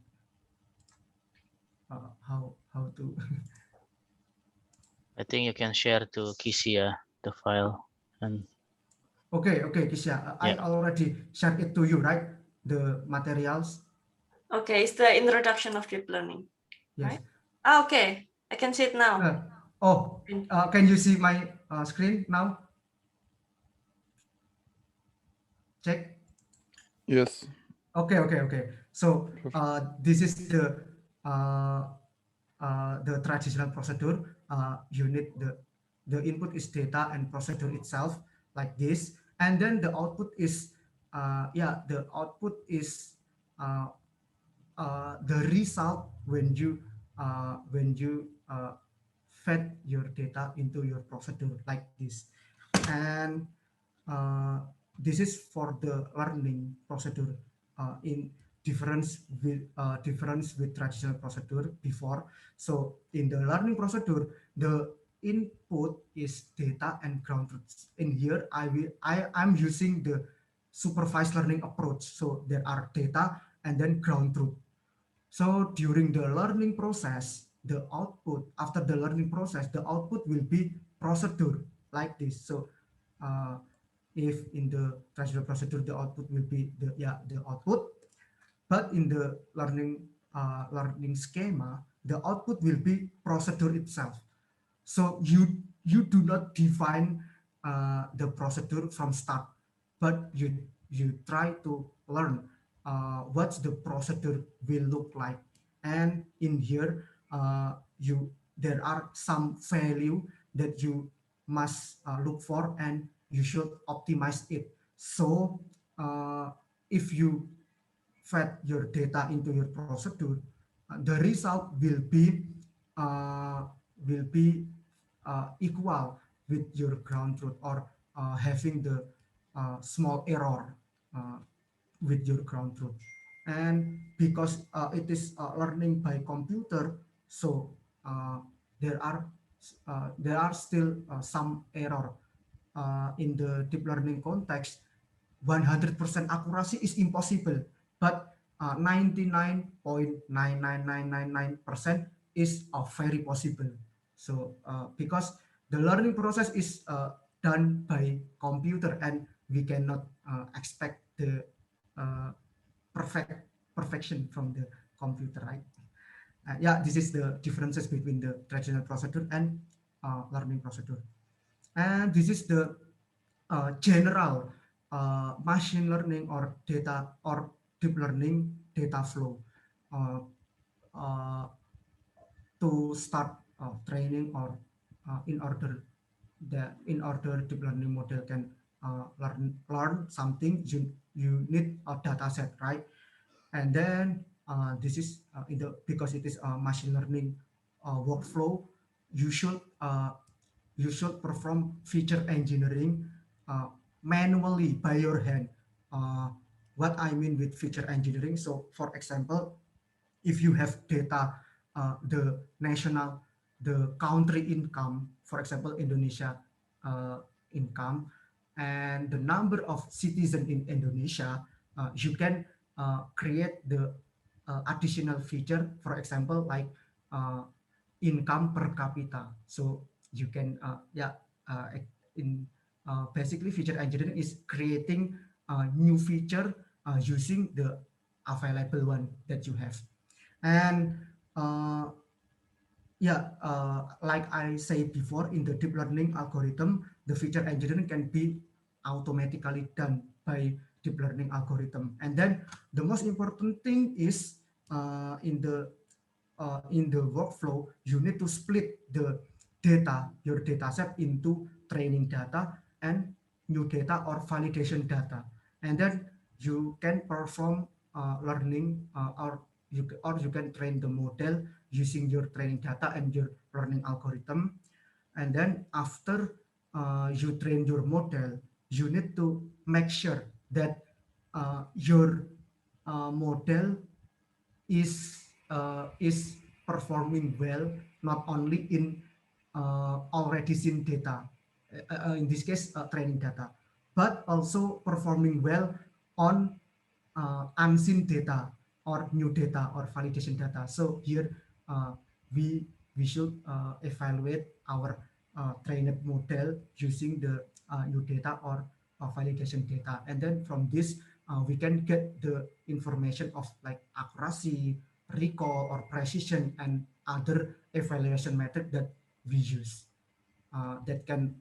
How to? I think you can share to Kisia the file. And Okay, Kisha, I already shared it to you, right? The materials. Okay, it's the introduction of deep learning. Yes. Right? Okay, I can see it now. Can you see my screen now? Check. Yes. Okay. So this is the traditional procedure. You need the input is data and procedure itself like this, and then the output is the output is the result when you fed your data into your procedure like this, and this is for the learning procedure in difference with traditional procedure before. So in the learning procedure, the input is data and ground truths. In here, I'm using the supervised learning approach. So there are data and then ground truth. So during the learning process, the output after the learning process, the output will be procedure like this. So if in the traditional procedure, the output will be the output, but in the learning schema, the output will be procedure itself. So you do not define the procedure from start, but you try to learn what the procedure will look like. And in here, there are some value that you must look for, and you should optimize it. So if you fed your data into your procedure, the result will be equal with your ground truth, or having the small error with your ground truth. And because it is learning by computer, so there are still some error in the deep learning context. 100% accuracy is impossible, but 99.99999% is very possible. So because the learning process is done by computer, and we cannot expect the perfection from the computer, right? This is the differences between the traditional procedure and learning procedure. And this is the general machine learning or data or deep learning data flow to start training, or in order deep learning model can learn something, you need a data set, right? And then this is because it is a machine learning workflow, you should perform feature engineering manually by your hand. What I mean with feature engineering, so for example, if you have data, the country income, for example, Indonesia income, and the number of citizens in Indonesia, you can create the additional feature, for example, like income per capita. So you can, in basically feature engineering is creating a new feature using the available one that you have. And like I said before, in the deep learning algorithm, the feature engineering can be automatically done by deep learning algorithm. And then the most important thing is in the workflow, you need to split the data, your data set, into training data and new data or validation data. And then you can perform learning or you can train the model using your training data and your learning algorithm. And then after you train your model, you need to make sure that your model is performing well, not only in already seen data, in this case training data, but also performing well on unseen data or new data or validation data. So here we should evaluate our trained model using the new data or validation data, and then from this we can get the information of like accuracy, recall, or precision, and other evaluation method that we use that can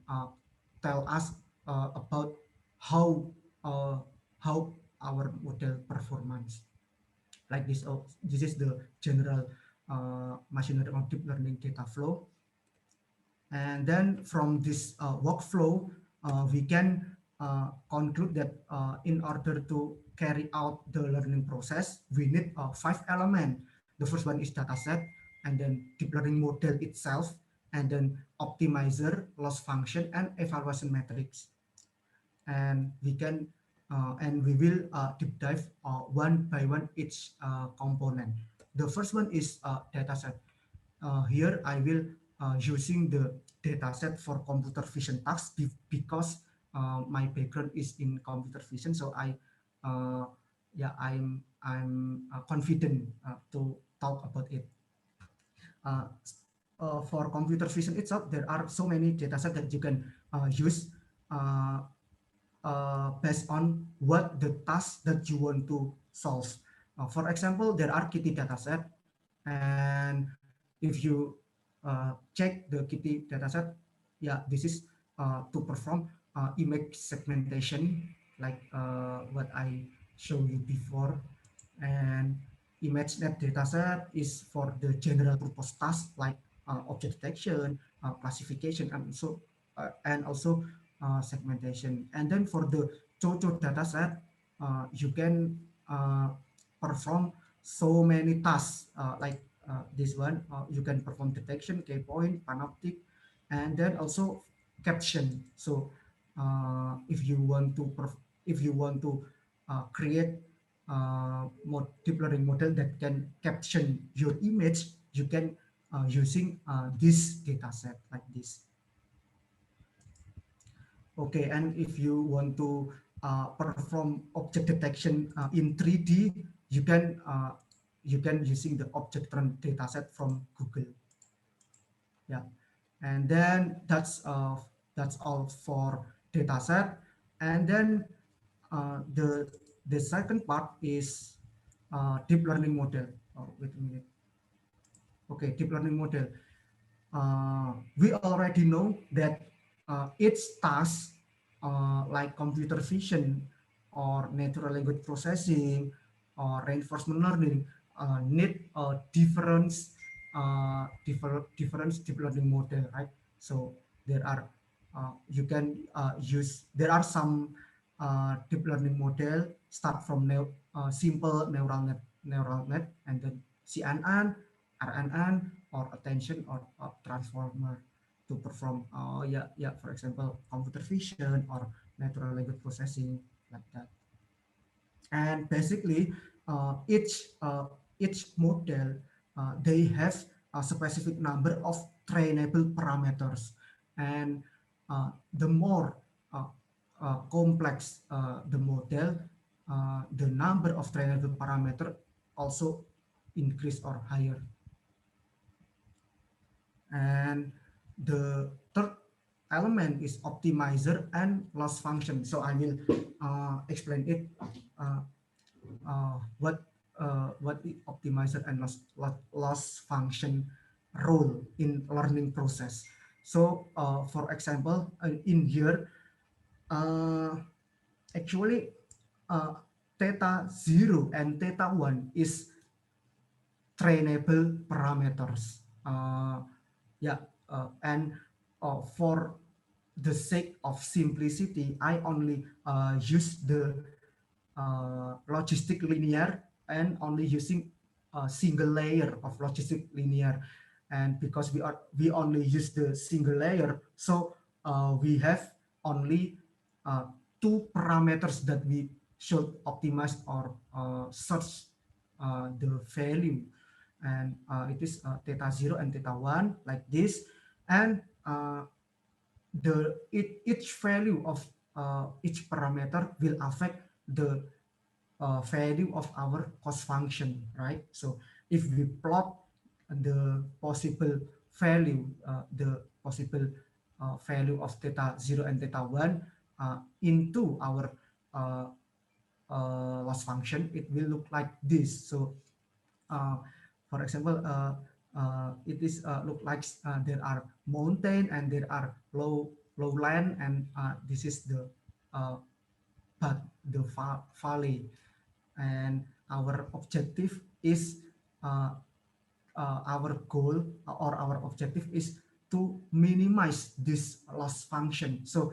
tell us about how our model performance. Like this. This is the general machine learning or deep learning data flow. And then from this workflow, we can conclude that in order to carry out the learning process, we need 5 elements. The first one is dataset, and then deep learning model itself, and then optimizer, loss function, and evaluation metrics. And we can and we will deep dive one by one each component. The first one is dataset. Here I will using the dataset for computer vision tasks because my background is in computer vision, so I'm confident to talk about it. For computer vision itself, there are so many datasets that you can use based on what the task that you want to solve. For example, there are Kitty dataset, and if you check the Kitty dataset, this is to perform image segmentation, like what I showed you before. And ImageNet dataset is for the general purpose tasks like object detection, classification, and also segmentation. And then for the Chocho dataset, you can perform so many tasks like this one. You can perform detection, K-point, panoptic, and then also caption. So if you want to create deep learning model that can caption your image, you can using this data set like this. Okay, and if you want to perform object detection in 3D, you can using the object trend dataset from Google. Yeah, and then that's all for dataset. And then the second part is deep learning model. Oh, wait a minute. Okay, deep learning model. We already know that each task like computer vision or natural language processing or reinforcement learning need a different deep learning model, right? So there are there are some deep learning model start from simple neural net, and then CNN, RNN, or attention or transformer to perform for example computer vision or natural language processing, like that. And basically each each model they have a specific number of trainable parameters, and the more complex the model, the number of trainable parameter also increase or higher. And the third element is optimizer and loss function. So I will explain it. What is optimizer and loss function role in learning process. So for example, in here, actually theta 0 and theta 1 is trainable parameters. And for the sake of simplicity, I only use the logistic linear and only using a single layer of logistic linear. And because we only use the single layer, so we have only two parameters that we should optimize or search the value, and it is theta 0 and theta 1 like this. And each value of each parameter will affect the value of our cost function, right? So if we plot the possible value, value of theta 0 and theta 1 into our loss function, it will look like this. So for example, it is look like there are mountain and there are lowland, and this is the valley. And our objective is our goal or our objective is to minimize this loss function. So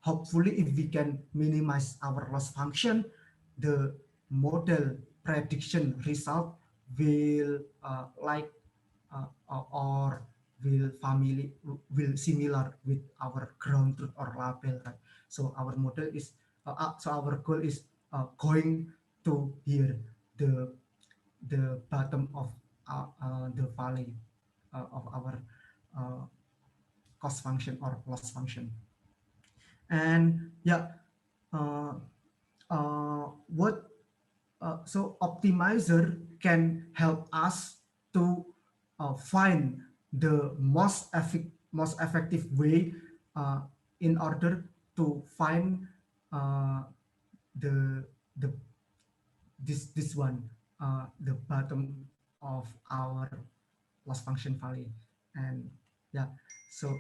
hopefully if we can minimize our loss function, the model prediction result will or will similar with our ground truth or label, right? So our model is so our goal is going to here, the bottom of the valley of our cost function or loss function. And so optimizer can help us to find the most effective way in order to find this one, the bottom of our loss function valley. And so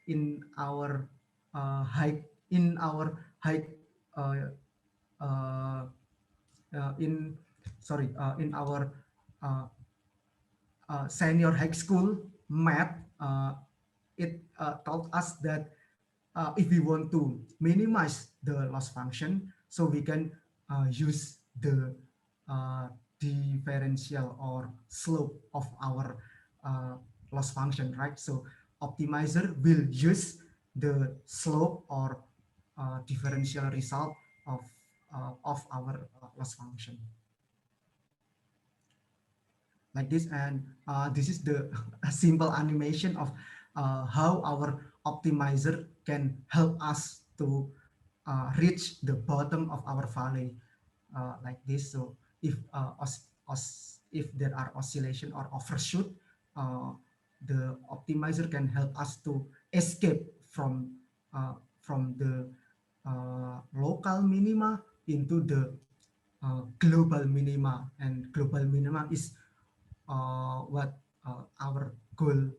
in our high in our senior high school math, it taught us that if we want to minimize the loss function, so we can use the differential or slope of our loss function, right? So optimizer will use the slope or differential result of our loss function like this. And this is the simple animation of how our optimizer can help us to reach the bottom of our valley like this. So if there are oscillation or overshoot, the optimizer can help us to escape from the local minima into the global minima, and global minima is what our goal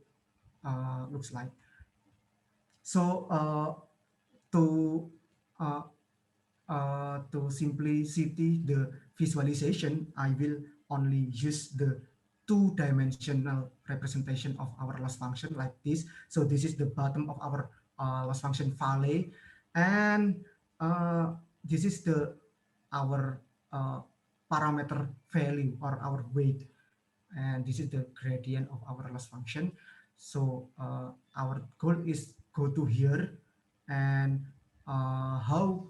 looks like. So to simplicity the visualization, I will only use the two-dimensional representation of our loss function like this. So this is the bottom of our loss function valley, and this is our parameter value or our weight, and this is the gradient of our loss function. So our goal is go to here, and how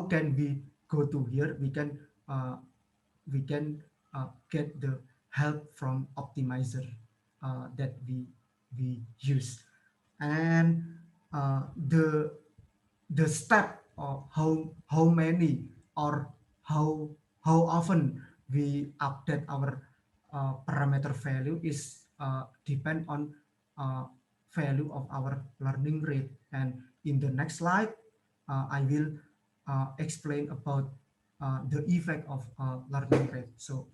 can we go to here, we can get the help from optimizer that we use. And the step of how many or how often we update our parameter value is depend on value of our learning rate. And in the next slide, I will explain about the effect of learning rate. So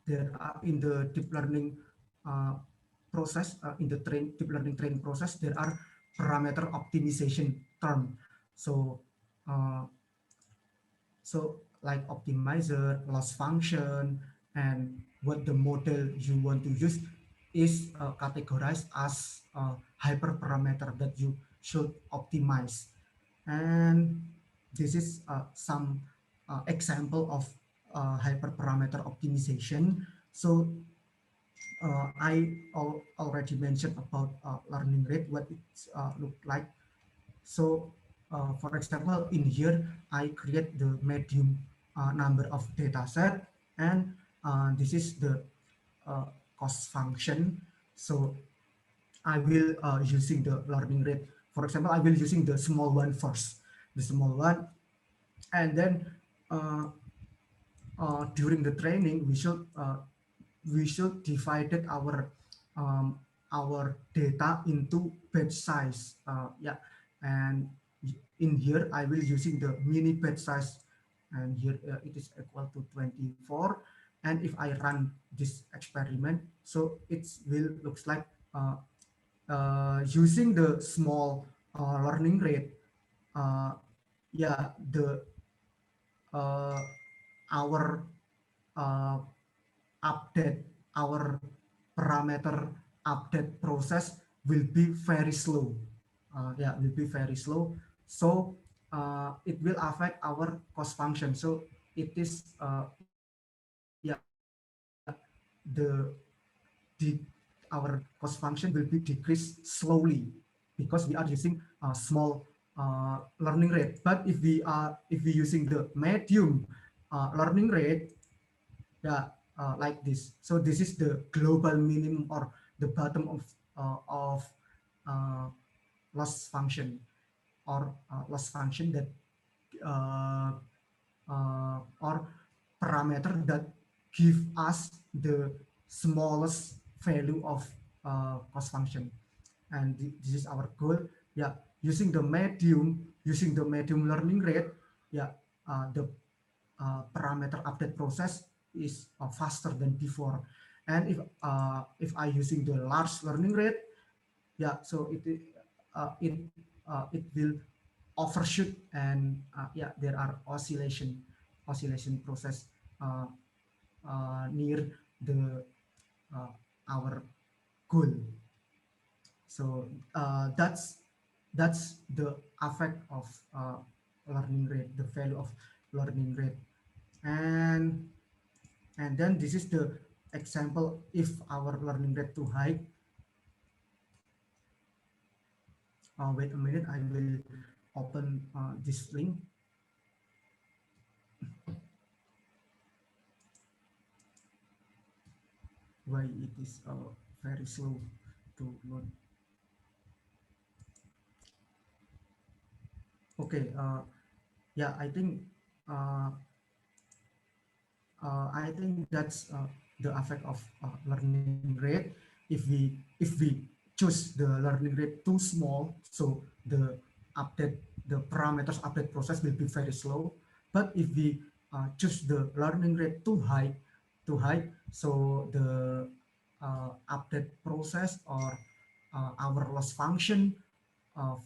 there are in the deep learning process, in the deep learning training process, there are parameter optimization term. So like optimizer, loss function, and what the model you want to use is categorized as hyperparameter that you should optimize. And this is some example of hyperparameter optimization. So I already mentioned about learning rate, what it look like. So for example, in here, I create the medium number of data set, and this is the cost function. So I will using the learning rate. For example, I will using the small one first, the small one, and then during the training, we should divide our data into batch size. Yeah, and in here I will using the mini batch size, and here it is equal to 24. And if I run this experiment, so it will looks like using the small learning rate. Yeah, the our update, our parameter update process will be very slow. Yeah, will be very slow. So it will affect our cost function. So it is yeah, our cost function will be decreased slowly because we are using a small learning rate. But if we using the medium learning rate, yeah, like this. So this is the global minimum or the bottom of loss function, or loss function that or parameter that give us the smallest value of cost function. And this is our goal. Yeah, using the medium learning rate, yeah, the parameter update process is faster than before. And if I using the large learning rate, yeah, so it will overshoot, and yeah, there are oscillation process near the our goal. So that's the effect of learning rate, the value of learning rate. And then this is the example if our learning rate too high. Wait a minute, I will open this link. Why it is very slow to load. Okay, yeah, I think that's the effect of learning rate. If we choose the learning rate too small, so the parameters update process will be very slow. But if we choose the learning rate too high, so the update process or our loss function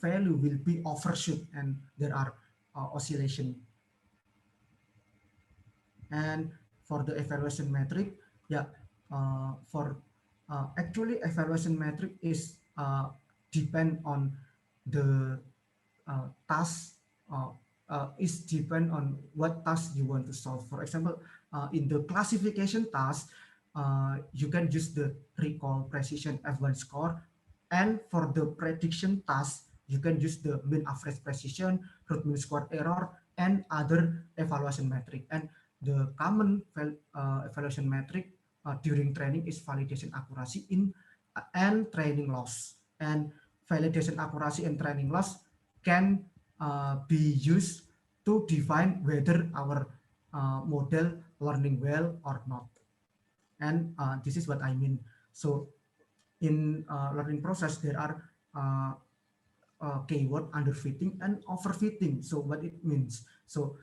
value will be overshoot, and there are oscillation. And for the evaluation metric, yeah, for actually evaluation metric is depend on the task, is depend on what task you want to solve. For example, in the classification task, you can use the recall precision F1 score, and for the prediction task, you can use the mean average precision, root mean squared error, and other evaluation metric. And the common evaluation metric during training is validation accuracy and training loss. And validation accuracy and training loss can be used to define whether our model learning well or not. And this is what I mean. So in learning process, there are keyword underfitting and overfitting. So what it means? So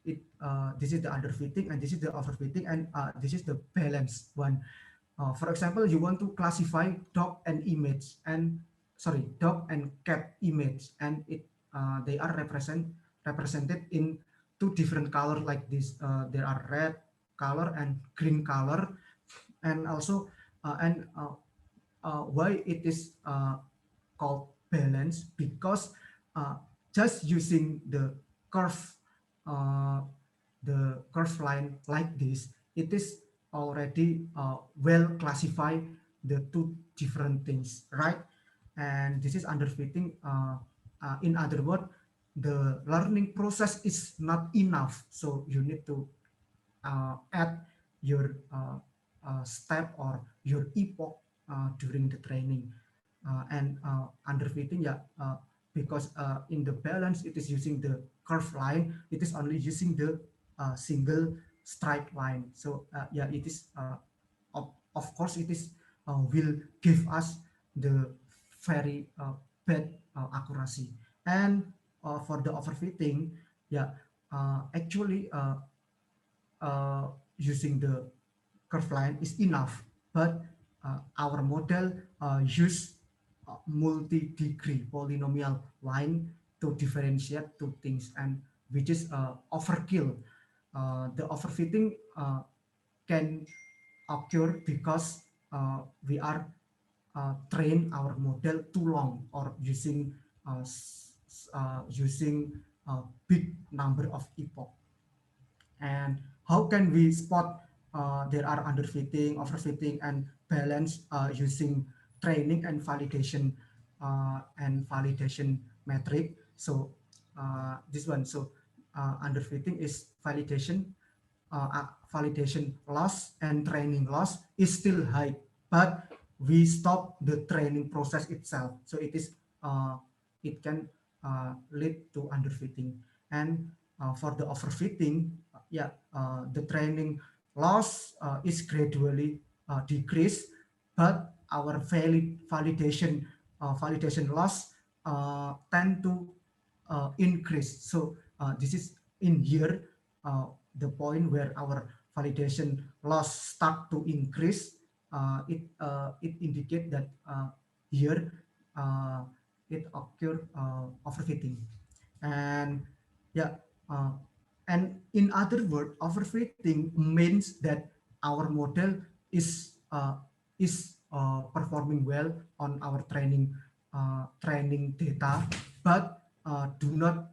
this is the underfitting and this is the overfitting, and this is the balanced one. For example, you want to classify dog and cat image, and they are represented in two different colors like this. There are red color and green color, and also why it is called balance, because just using the curve line like this, it is already well classify the two different things, right? And this is underfitting. In other words, the learning process is not enough, so you need to add your step or your epoch during the training. And underfitting, because in the balance it is using the curve line, it is only using the single straight line. So it is of course it is will give us the very bad accuracy. And for the overfitting, actually using the curve line is enough, but our model use multi-degree polynomial line to differentiate two things, and which is overkill. The overfitting can occur because we are train our model too long, or using big number of epoch. And how can we spot there are underfitting, overfitting, and balance using training and validation metric? So this one, so underfitting is validation loss and training loss is still high, but we stop the training process itself, so it is it can lead to underfitting. And for the overfitting, the training loss is gradually decreased, but our validation loss tend to increase. So this is in here the point where our validation loss start to increase. It indicate that here it occur overfitting. And and in other words, overfitting means that our model is performing well on our training data, but do not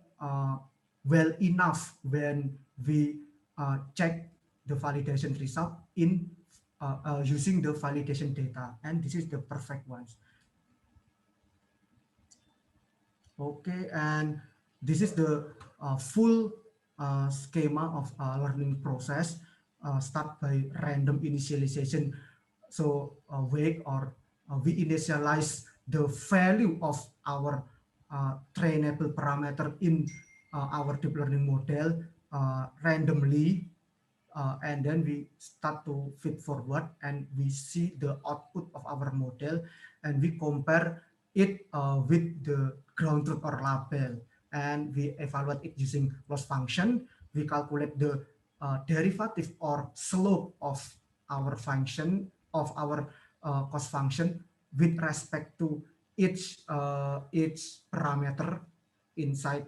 well enough when we check the validation result in using the validation data, and this is the perfect ones. Okay, and this is the full schema of learning process. Start by random initialization. So we initialize the value of our trainable parameter in our deep learning model randomly, and then we start to feed forward, and we see the output of our model, and we compare it with the ground truth or label, and we evaluate it using loss function. We calculate the derivative or slope of our function, of our cost function with respect to each parameter inside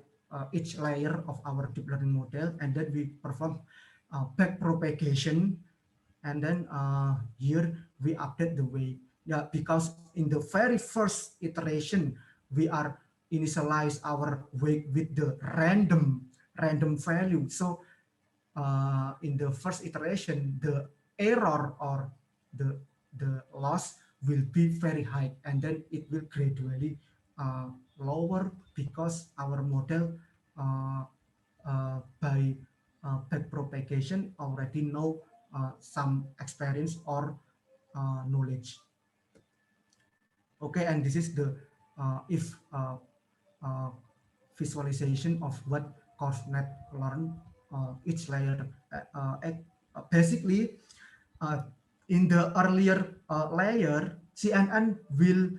each layer of our deep learning model, and then we perform back propagation, and then here we update the weight. Because in the very first iteration we are initialize our weight with the random value. So in the first iteration, the error or the loss will be very high, and then it will gradually lower because our model by backpropagation already know some experience or knowledge. Okay, and this is the if visualization of what CourseNet learn each layer. Basically, in the earlier layer, CNN will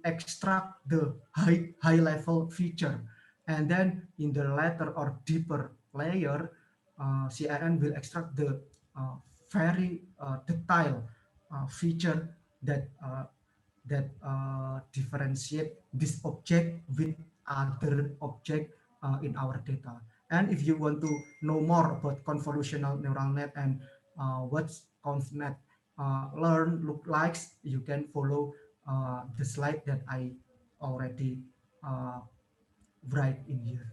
extract the high level feature, and then in the later or deeper layer, CNN will extract the very detailed feature that differentiate this object with other object in our data. And if you want to know more about convolutional neural net and what ConvNet learn look like, you can follow the slide that I already write in here.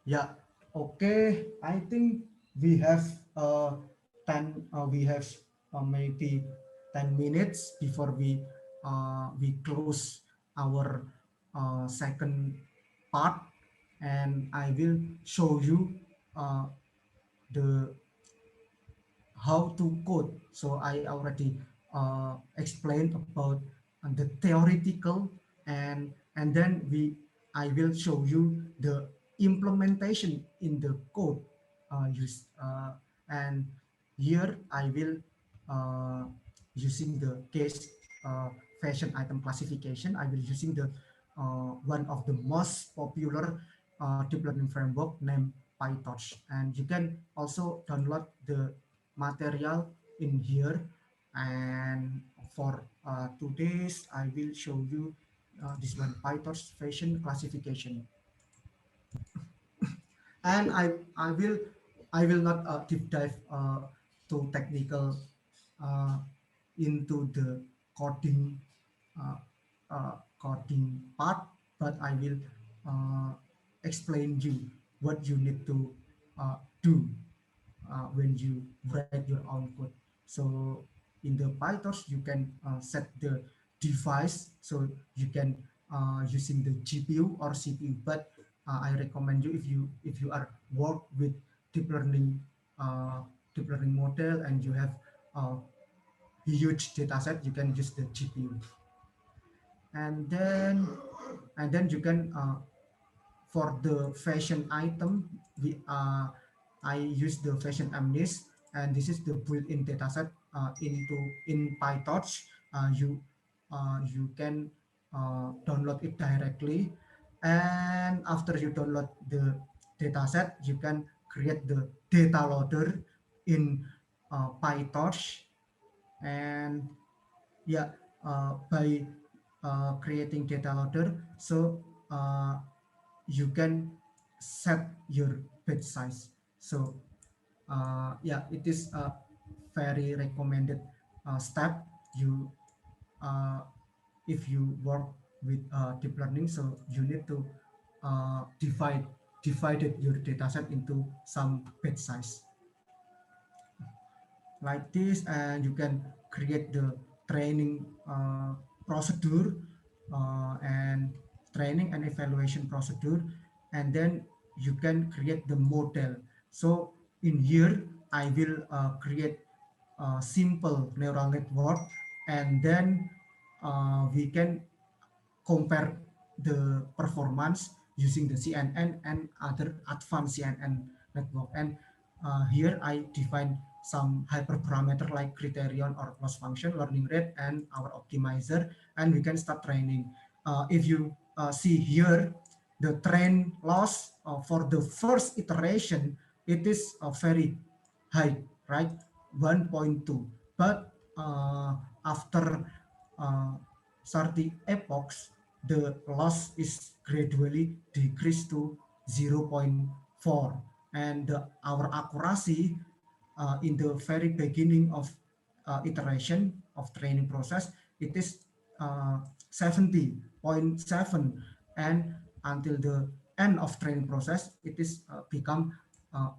Yeah, okay. I think we have 10. We have maybe 10 minutes before we close our second part, and I will show you the how to code. So I already explained about the theoretical, and then I will show you the implementation in the code and here I will using the case fashion item classification. I will using the one of the most popular deep learning framework named PyTorch, and you can also download the material in here. And for today's, I will show you this one, PyTorch fashion classification. And I will not deep dive to technical into the coding coding part, but I will explain you what you need to do when you write your own code. So in the PyTorch, you can set the device, so you can using the GPU or CPU. But I recommend you if you are work with deep learning model and you have a huge data set, you can use the GPU. And then you can for the fashion item, I use the fashion MNIST, and this is the built-in dataset in PyTorch. You can download it directly, and after you download the dataset, you can create the data loader in PyTorch. And yeah, by creating data loader, so you can set your batch size. So yeah, it is a very recommended step. You if you work with deep learning, so you need to divided your dataset into some batch size like this, and you can create the training procedure and training and evaluation procedure, and then you can create the model. So in here I will create a simple neural network, and then we can compare the performance using the CNN and other advanced CNN network. And here I define some hyperparameter like criterion or loss function, learning rate, and our optimizer, and we can start training. If you see here, the train loss for the first iteration, it is very high, right? 1.2. But after 30 epochs, the loss is gradually decreased to 0.4, and our accuracy in the very beginning of iteration of training process, it is 70.7, and until the end of training process, it is become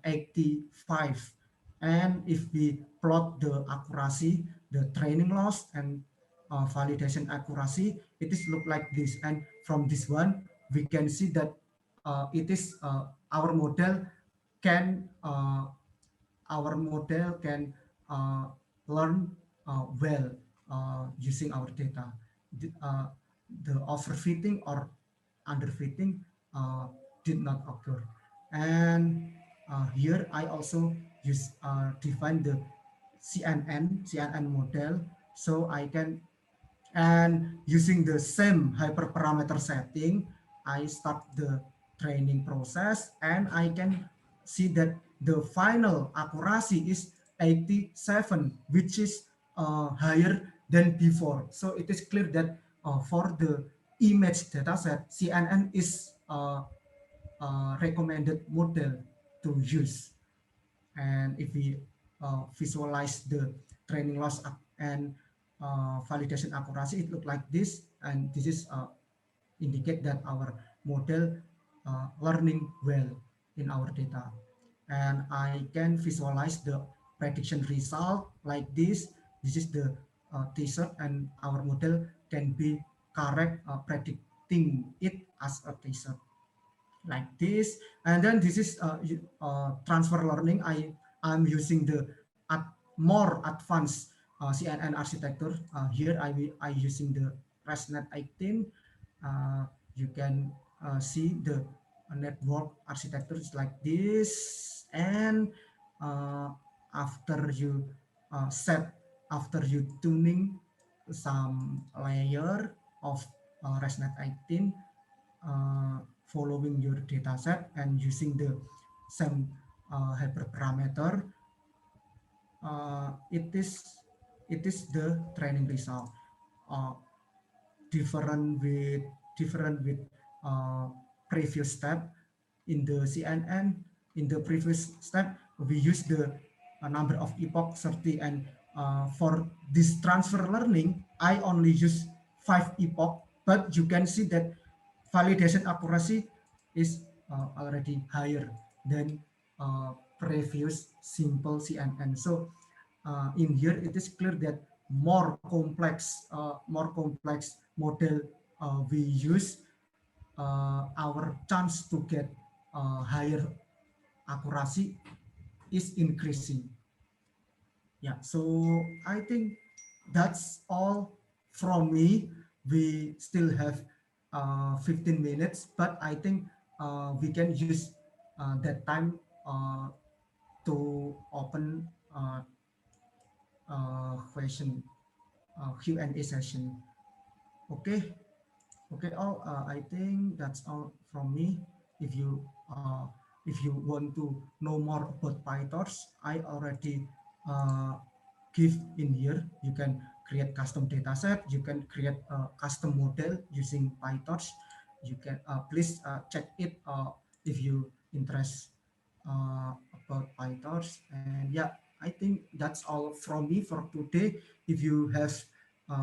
85. And if we plot the accuracy, the training loss, and validation accuracy, it is look like this. And from this one, we can see that it is our model can learn well using our data. The overfitting or underfitting did not occur. And here I also define the CNN model, so I can, and using the same hyperparameter setting, I start the training process, and I can see that the final accuracy is 87, which is higher than before. So it is clear that for the image dataset, CNN is recommended model to use. And if we visualize the training loss and validation accuracy, it look like this, and this is indicate that our model learning well in our data. And I can visualize the prediction result like this. This is the t-shirt, and our model can be correct predicting it as a t-shirt like this. And then this is transfer learning. I'm using the more advanced CNN architecture. Here I using the ResNet 18. You can see the network architecture is like this. And after you after you tuning some layer of ResNet 18, following your data set and using the same hyperparameter, it is the training result. Different with previous step in the CNN. In the previous step, we use the number of epoch 30, and for this transfer learning, I only use 5 epoch, but you can see that validation accuracy is already higher than previous simple CNN. So in here it is clear that more complex model we use, our chance to get higher accuracy is increasing. Yeah, so I think that's all from me. We still have 15 minutes, but I think we can use that time to open question Q&A session. Okay, all. I think that's all from me. If you want to know more about PyTorch, I already give in here. You can create custom dataset. You can create a custom model using PyTorch. You can please check it if you interest about PyTorch. And yeah, I think that's all from me for today. If you have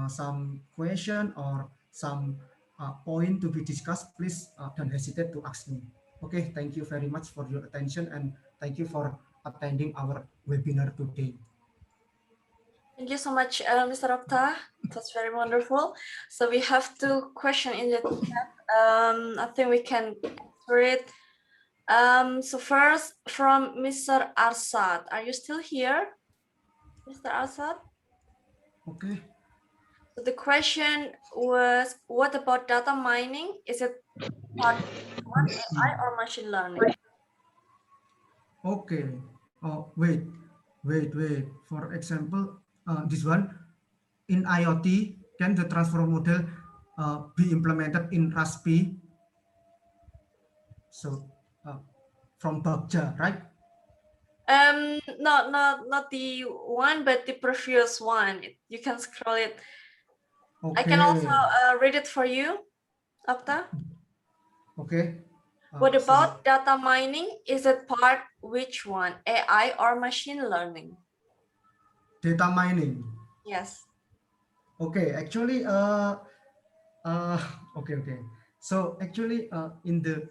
some question or some point to be discussed, please don't hesitate to ask me. Okay, thank you very much for your attention, and thank you for attending our webinar today. Thank you so much, Mr. Okta. That's very wonderful. So we have 2 questions in the chat. I think we can answer it. So first, from Mr. Arsad. Are you still here, Mr. Arsad? Okay. So the question was, what about data mining? Is it part one AI or machine learning? Okay. Oh, wait. For example, this one, in IoT, can the transfer model be implemented in Raspi? So from Bagja, right? Not the one, but the previous one. You can scroll it. Okay. I can also read it for you, Okta. Okay. What about data mining? Is it part which one, AI or machine learning? Data mining. Yes. Okay, actually, okay. So actually, in the,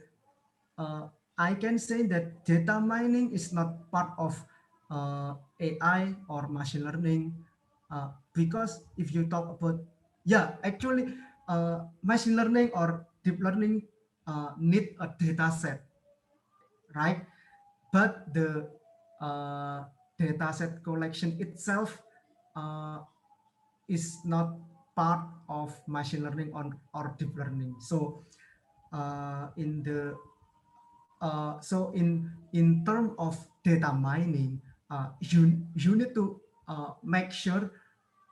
I can say that data mining is not part of AI or machine learning, because if you talk about Yeah, actually, machine learning or deep learning need a data set, right? But the data set collection itself uh, is not part of machine learning or deep learning. So in term of data mining, you need to make sure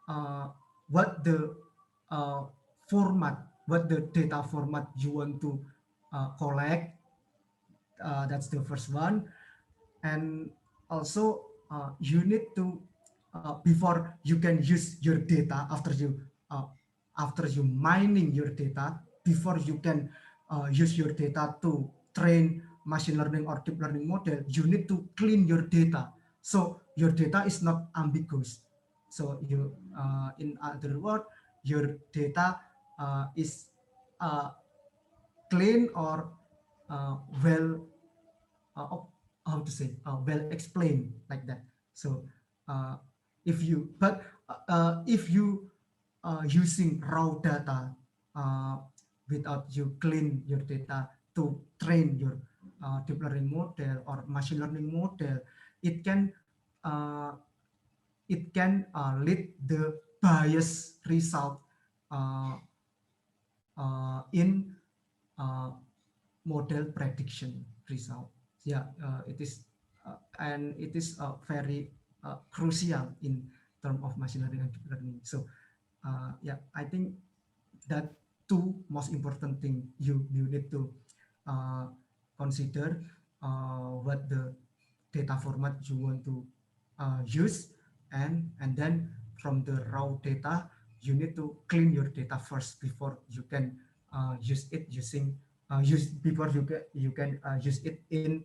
uh, what the uh, what the data format you want to collect. That's the first one. And also you need to before you can use your data after you mining your data, before you can use your data to train machine learning or deep learning model, you need to clean your data so your data is not ambiguous. So you in other words, your data is uh, clean or well how to say well explained like that. So uh, if you using raw data without you clean your data to train your deep learning model or machine learning model, it can uh, lead the bias result uh, in uh, model prediction result. Yeah, and it is very crucial in terms of machine learning and deep learning. So yeah, I think that two most important thing you need to uh, consider what the data format you want to use, and then from the raw data you need to clean your data first before you can use it using use before you can use it in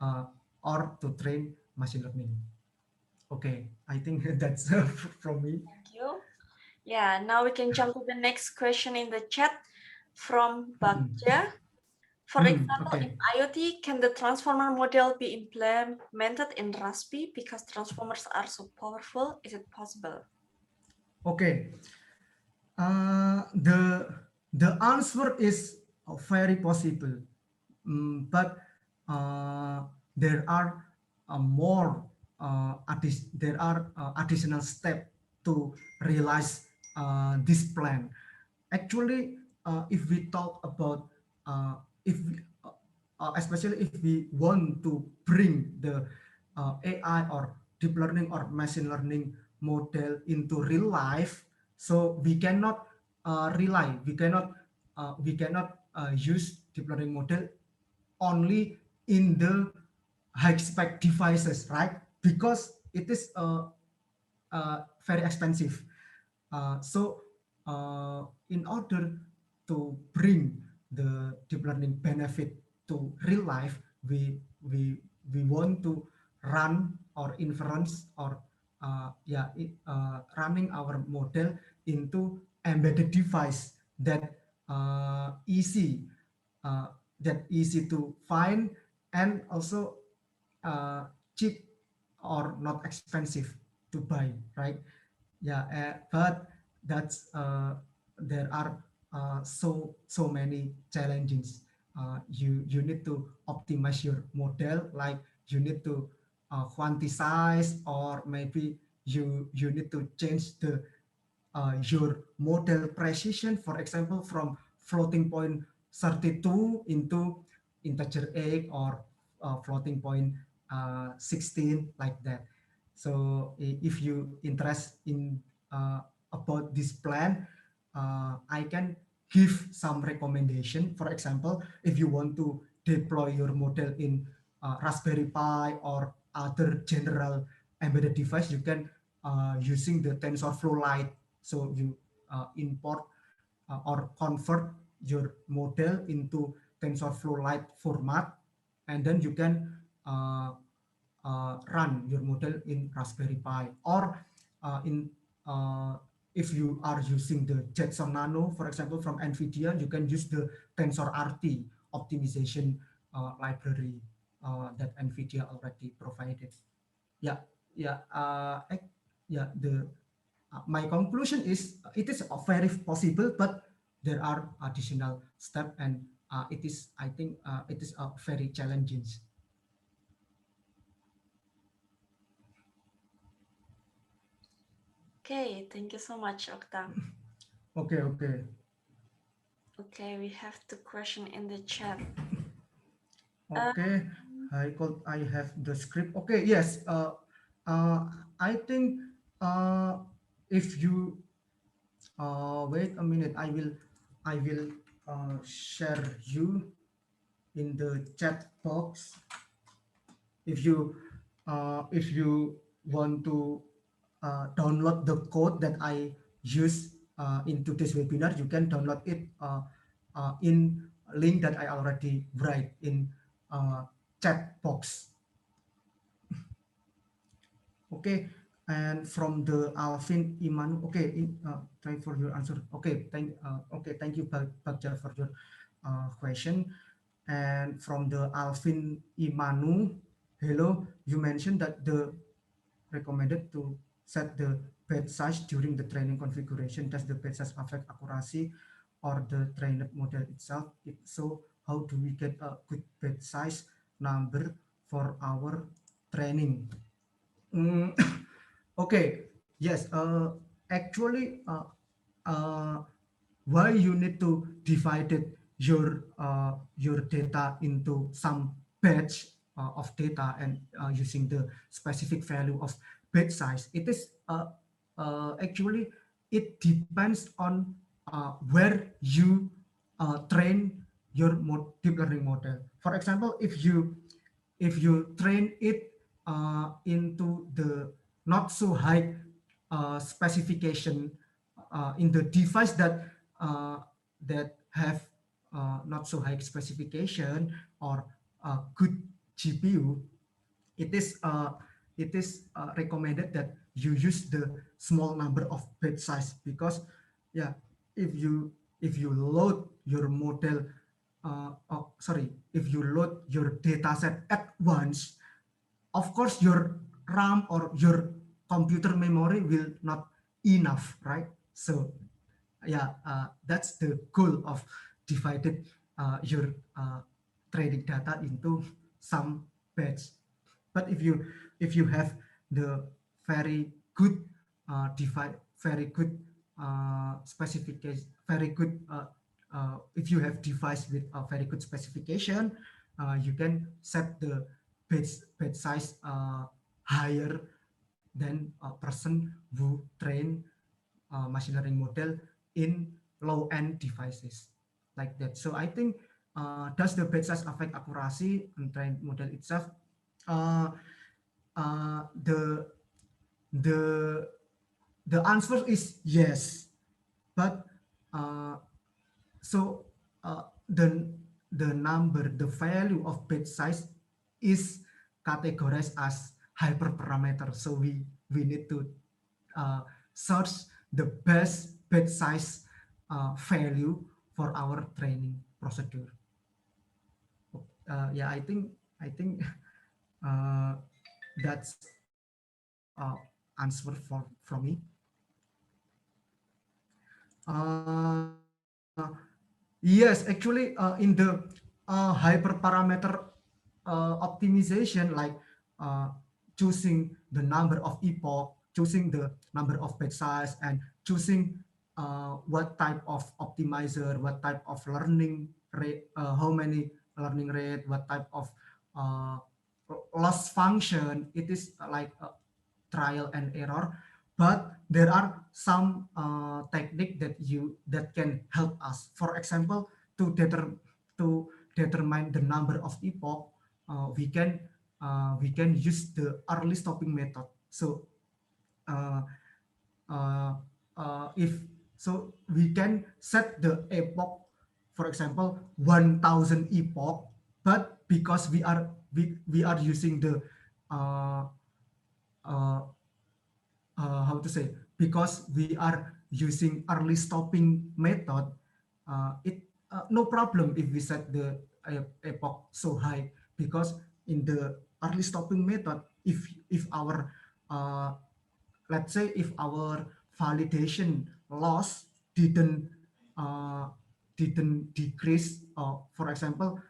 uh, or to train machine learning. Okay, I think that's from me. Thank you. Yeah, now we can jump to the next question in the chat from Bagja. For example, in Okay. IoT, can the transformer model be implemented in Raspi because transformers are so powerful? Is it possible? Okay. The answer is very possible. But there are more there are additional steps to realize this plan. Actually, if we talk about if we, especially if we want to bring the AI or deep learning or machine learning model into real life, so we cannot we cannot use deep learning model only in the high spec devices, right? Because it is very expensive. In order to bring the deep learning benefit to real life, we want to run or inference or running our model into embedded device that easy uh, easy to find, and also cheap or not expensive to buy, right? Yeah, but that's there are so many challenges. You need to optimize your model, like you need to quantize, or maybe you need to change the your model precision, for example, from floating point 32 into integer 8 or floating point 16, like that. So if you interest in about this plan, I can give some recommendation. For example, if you want to deploy your model in Raspberry Pi or other general embedded device, you can using the TensorFlow Lite. So you import or convert your model into TensorFlow Lite format, and then you can run your model in Raspberry Pi, or in if you are using the Jetson Nano, for example, from NVIDIA, you can use the TensorRT optimization library that NVIDIA already provided. Yeah, yeah, yeah. my conclusion is it is very possible, but there are additional steps, and it is, I think, it is very challenging. Okay, thank you so much, Okta. Okay. Okay, we have two questions in the chat. Okay, I have the script. Okay, yes. I think if you wait a minute, I will share you in the chat box. If you want to download the code that I use in today's webinar, you can download it in link that I already write in chat box. Okay, and from the Alvin Iman. Okay, thank for your answer. Okay, thank you, Bagja, for your question. And from the Alvin Imanu, hello, you mentioned that the recommended to set the batch size during the training configuration. Does the batch size affect accuracy or the trained model itself? If so, how do we get a good batch size number for our training? Okay, yes, actually, why you need to divide it, your data into some batch of data, and using the specific value of batch size, it is actually, it depends on where you train your deep learning model. For example, if you train it into the not so high specification in the device that have not so high specification or good GPU, it is recommended that you use the small number of batch size, because yeah, if you load your model if you load your data set at once, of course your RAM or your computer memory will not enough, right? So yeah, that's the goal of divided your training data into some batch. But if you have the very good very good specification, very good if you have device with a very good specification, you can set the batch size higher than a person who train machine learning model in low-end devices like that. So I think, does the batch size affect accuracy and trained model itself? The answer is yes, but so the value of batch size is categorized as hyperparameter. So we need to search the best batch size value for our training procedure. Yeah, I think that's answer from me. Yes, actually, in the hyperparameter optimization, like choosing the number of epoch, choosing the number of batch size, and choosing what type of optimizer, what type of learning rate, how many learning rate, what type of loss function, it is like trial and error. But there are some technique that can help us. For example, to determine the number of epoch, we can use the early stopping method. So if so, we can set the epoch, for example, 1,000 epoch, but because we are using the how to say, because we are using early stopping method, no problem if we set the epoch so high, because in the early stopping method, if our let's say if our validation loss didn't decrease, for example,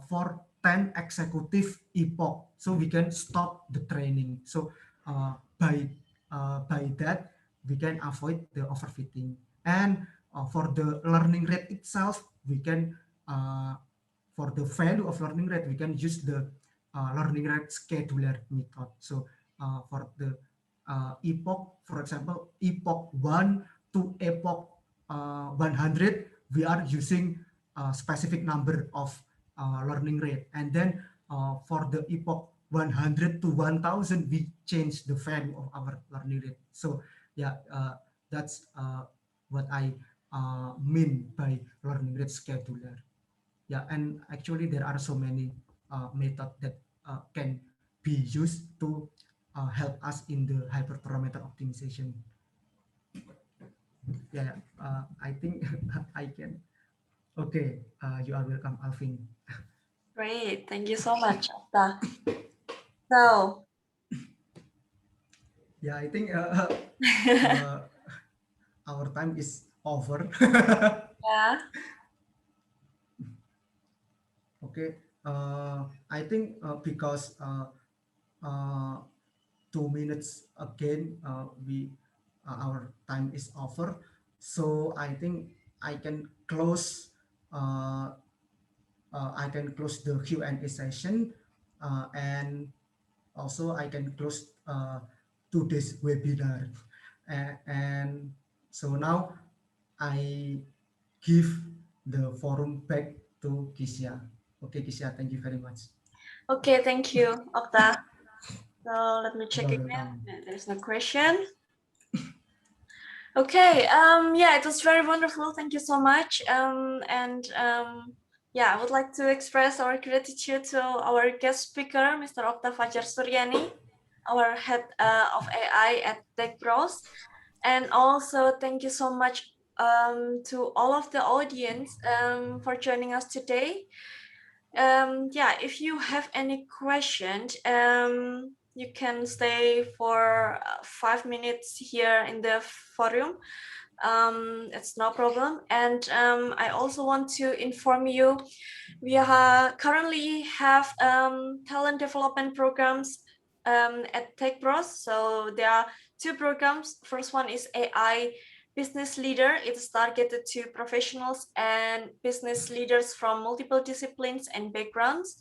for 10 executive epoch, so we can stop the training. So by that we can avoid the overfitting. And for the learning rate itself, we can for the value of learning rate, we can use the learning rate scheduler method. So for the epoch, for example, epoch 1 to epoch 100, we are using a specific number of learning rate. And then for the epoch 100 to 1000, we change the value of our learning rate. So yeah, that's what I mean by learning rate scheduler. Yeah, and actually there are so many methods that can be used to help us in the hyperparameter optimization. Yeah, I think I can. Okay, you are welcome, Alvin. Great, thank you so much, Okta. So, Yeah, I think our time is over. yeah, Okay, I think because 2 minutes again, our time is over. So I think I can close. I can close the Q&A session, and also I can close today's webinar. And so now I give the forum back to Kisya. Okay, Kisya, thank you very much. okay, thank you, Okta. So let me check You're again. welcome. There's no question. Okay, yeah, it was very wonderful. Thank you so much. Yeah, I would like to express our gratitude to our guest speaker, Mr. Okta Fajar Suryani, our head of AI at TechBros. And also thank you so much to all of the audience for joining us today. Yeah, if you have any questions, you can stay for 5 minutes here in the forum. It's no problem. And I also want to inform you, we currently have talent development programs at TechBros. So there are 2 programs. First one is AI Business Leader. It's targeted to professionals and business leaders from multiple disciplines and backgrounds.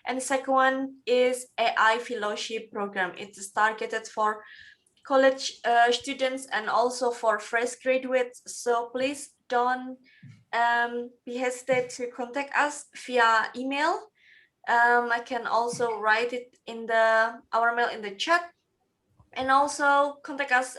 And the second one is AI Fellowship Program. It is targeted for college students and also for fresh graduates. So please don't be hesitant to contact us via email. I can also write it in our mail in the chat, and also contact us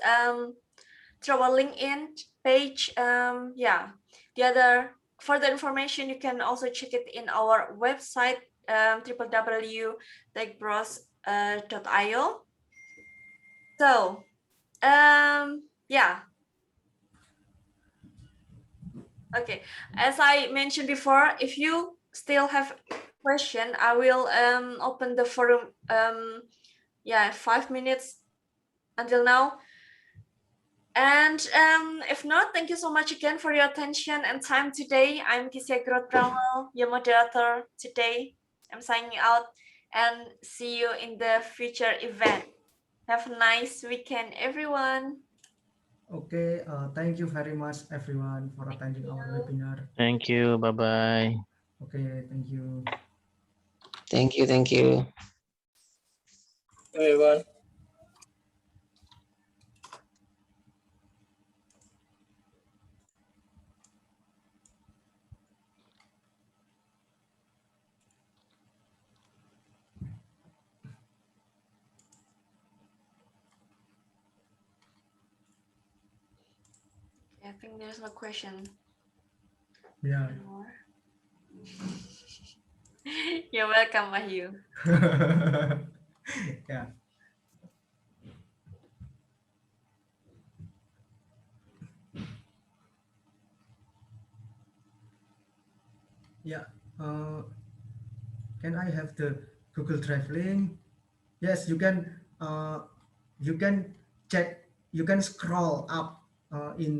through our LinkedIn page. Yeah, the other further information you can also check it in our website, www.techbros.io. So yeah, okay, as I mentioned before, if you still have question, I will open the forum 5 minutes until now. And if not, thank you so much again for your attention and time today. I'm Kisya Grotrawal, your moderator today. I'm signing out and see you in the future event. Have a nice weekend, everyone. Okay, thank you very much, everyone, for attending our webinar. Thank you. Bye-bye. Okay, thank you. Thank you. Thank you. Everyone. I think there's no question. Yeah. Anymore. You're welcome, Wahyu. Yeah. Yeah. Can I have the Google Drive link? Yes, you can. You can check. You can scroll up in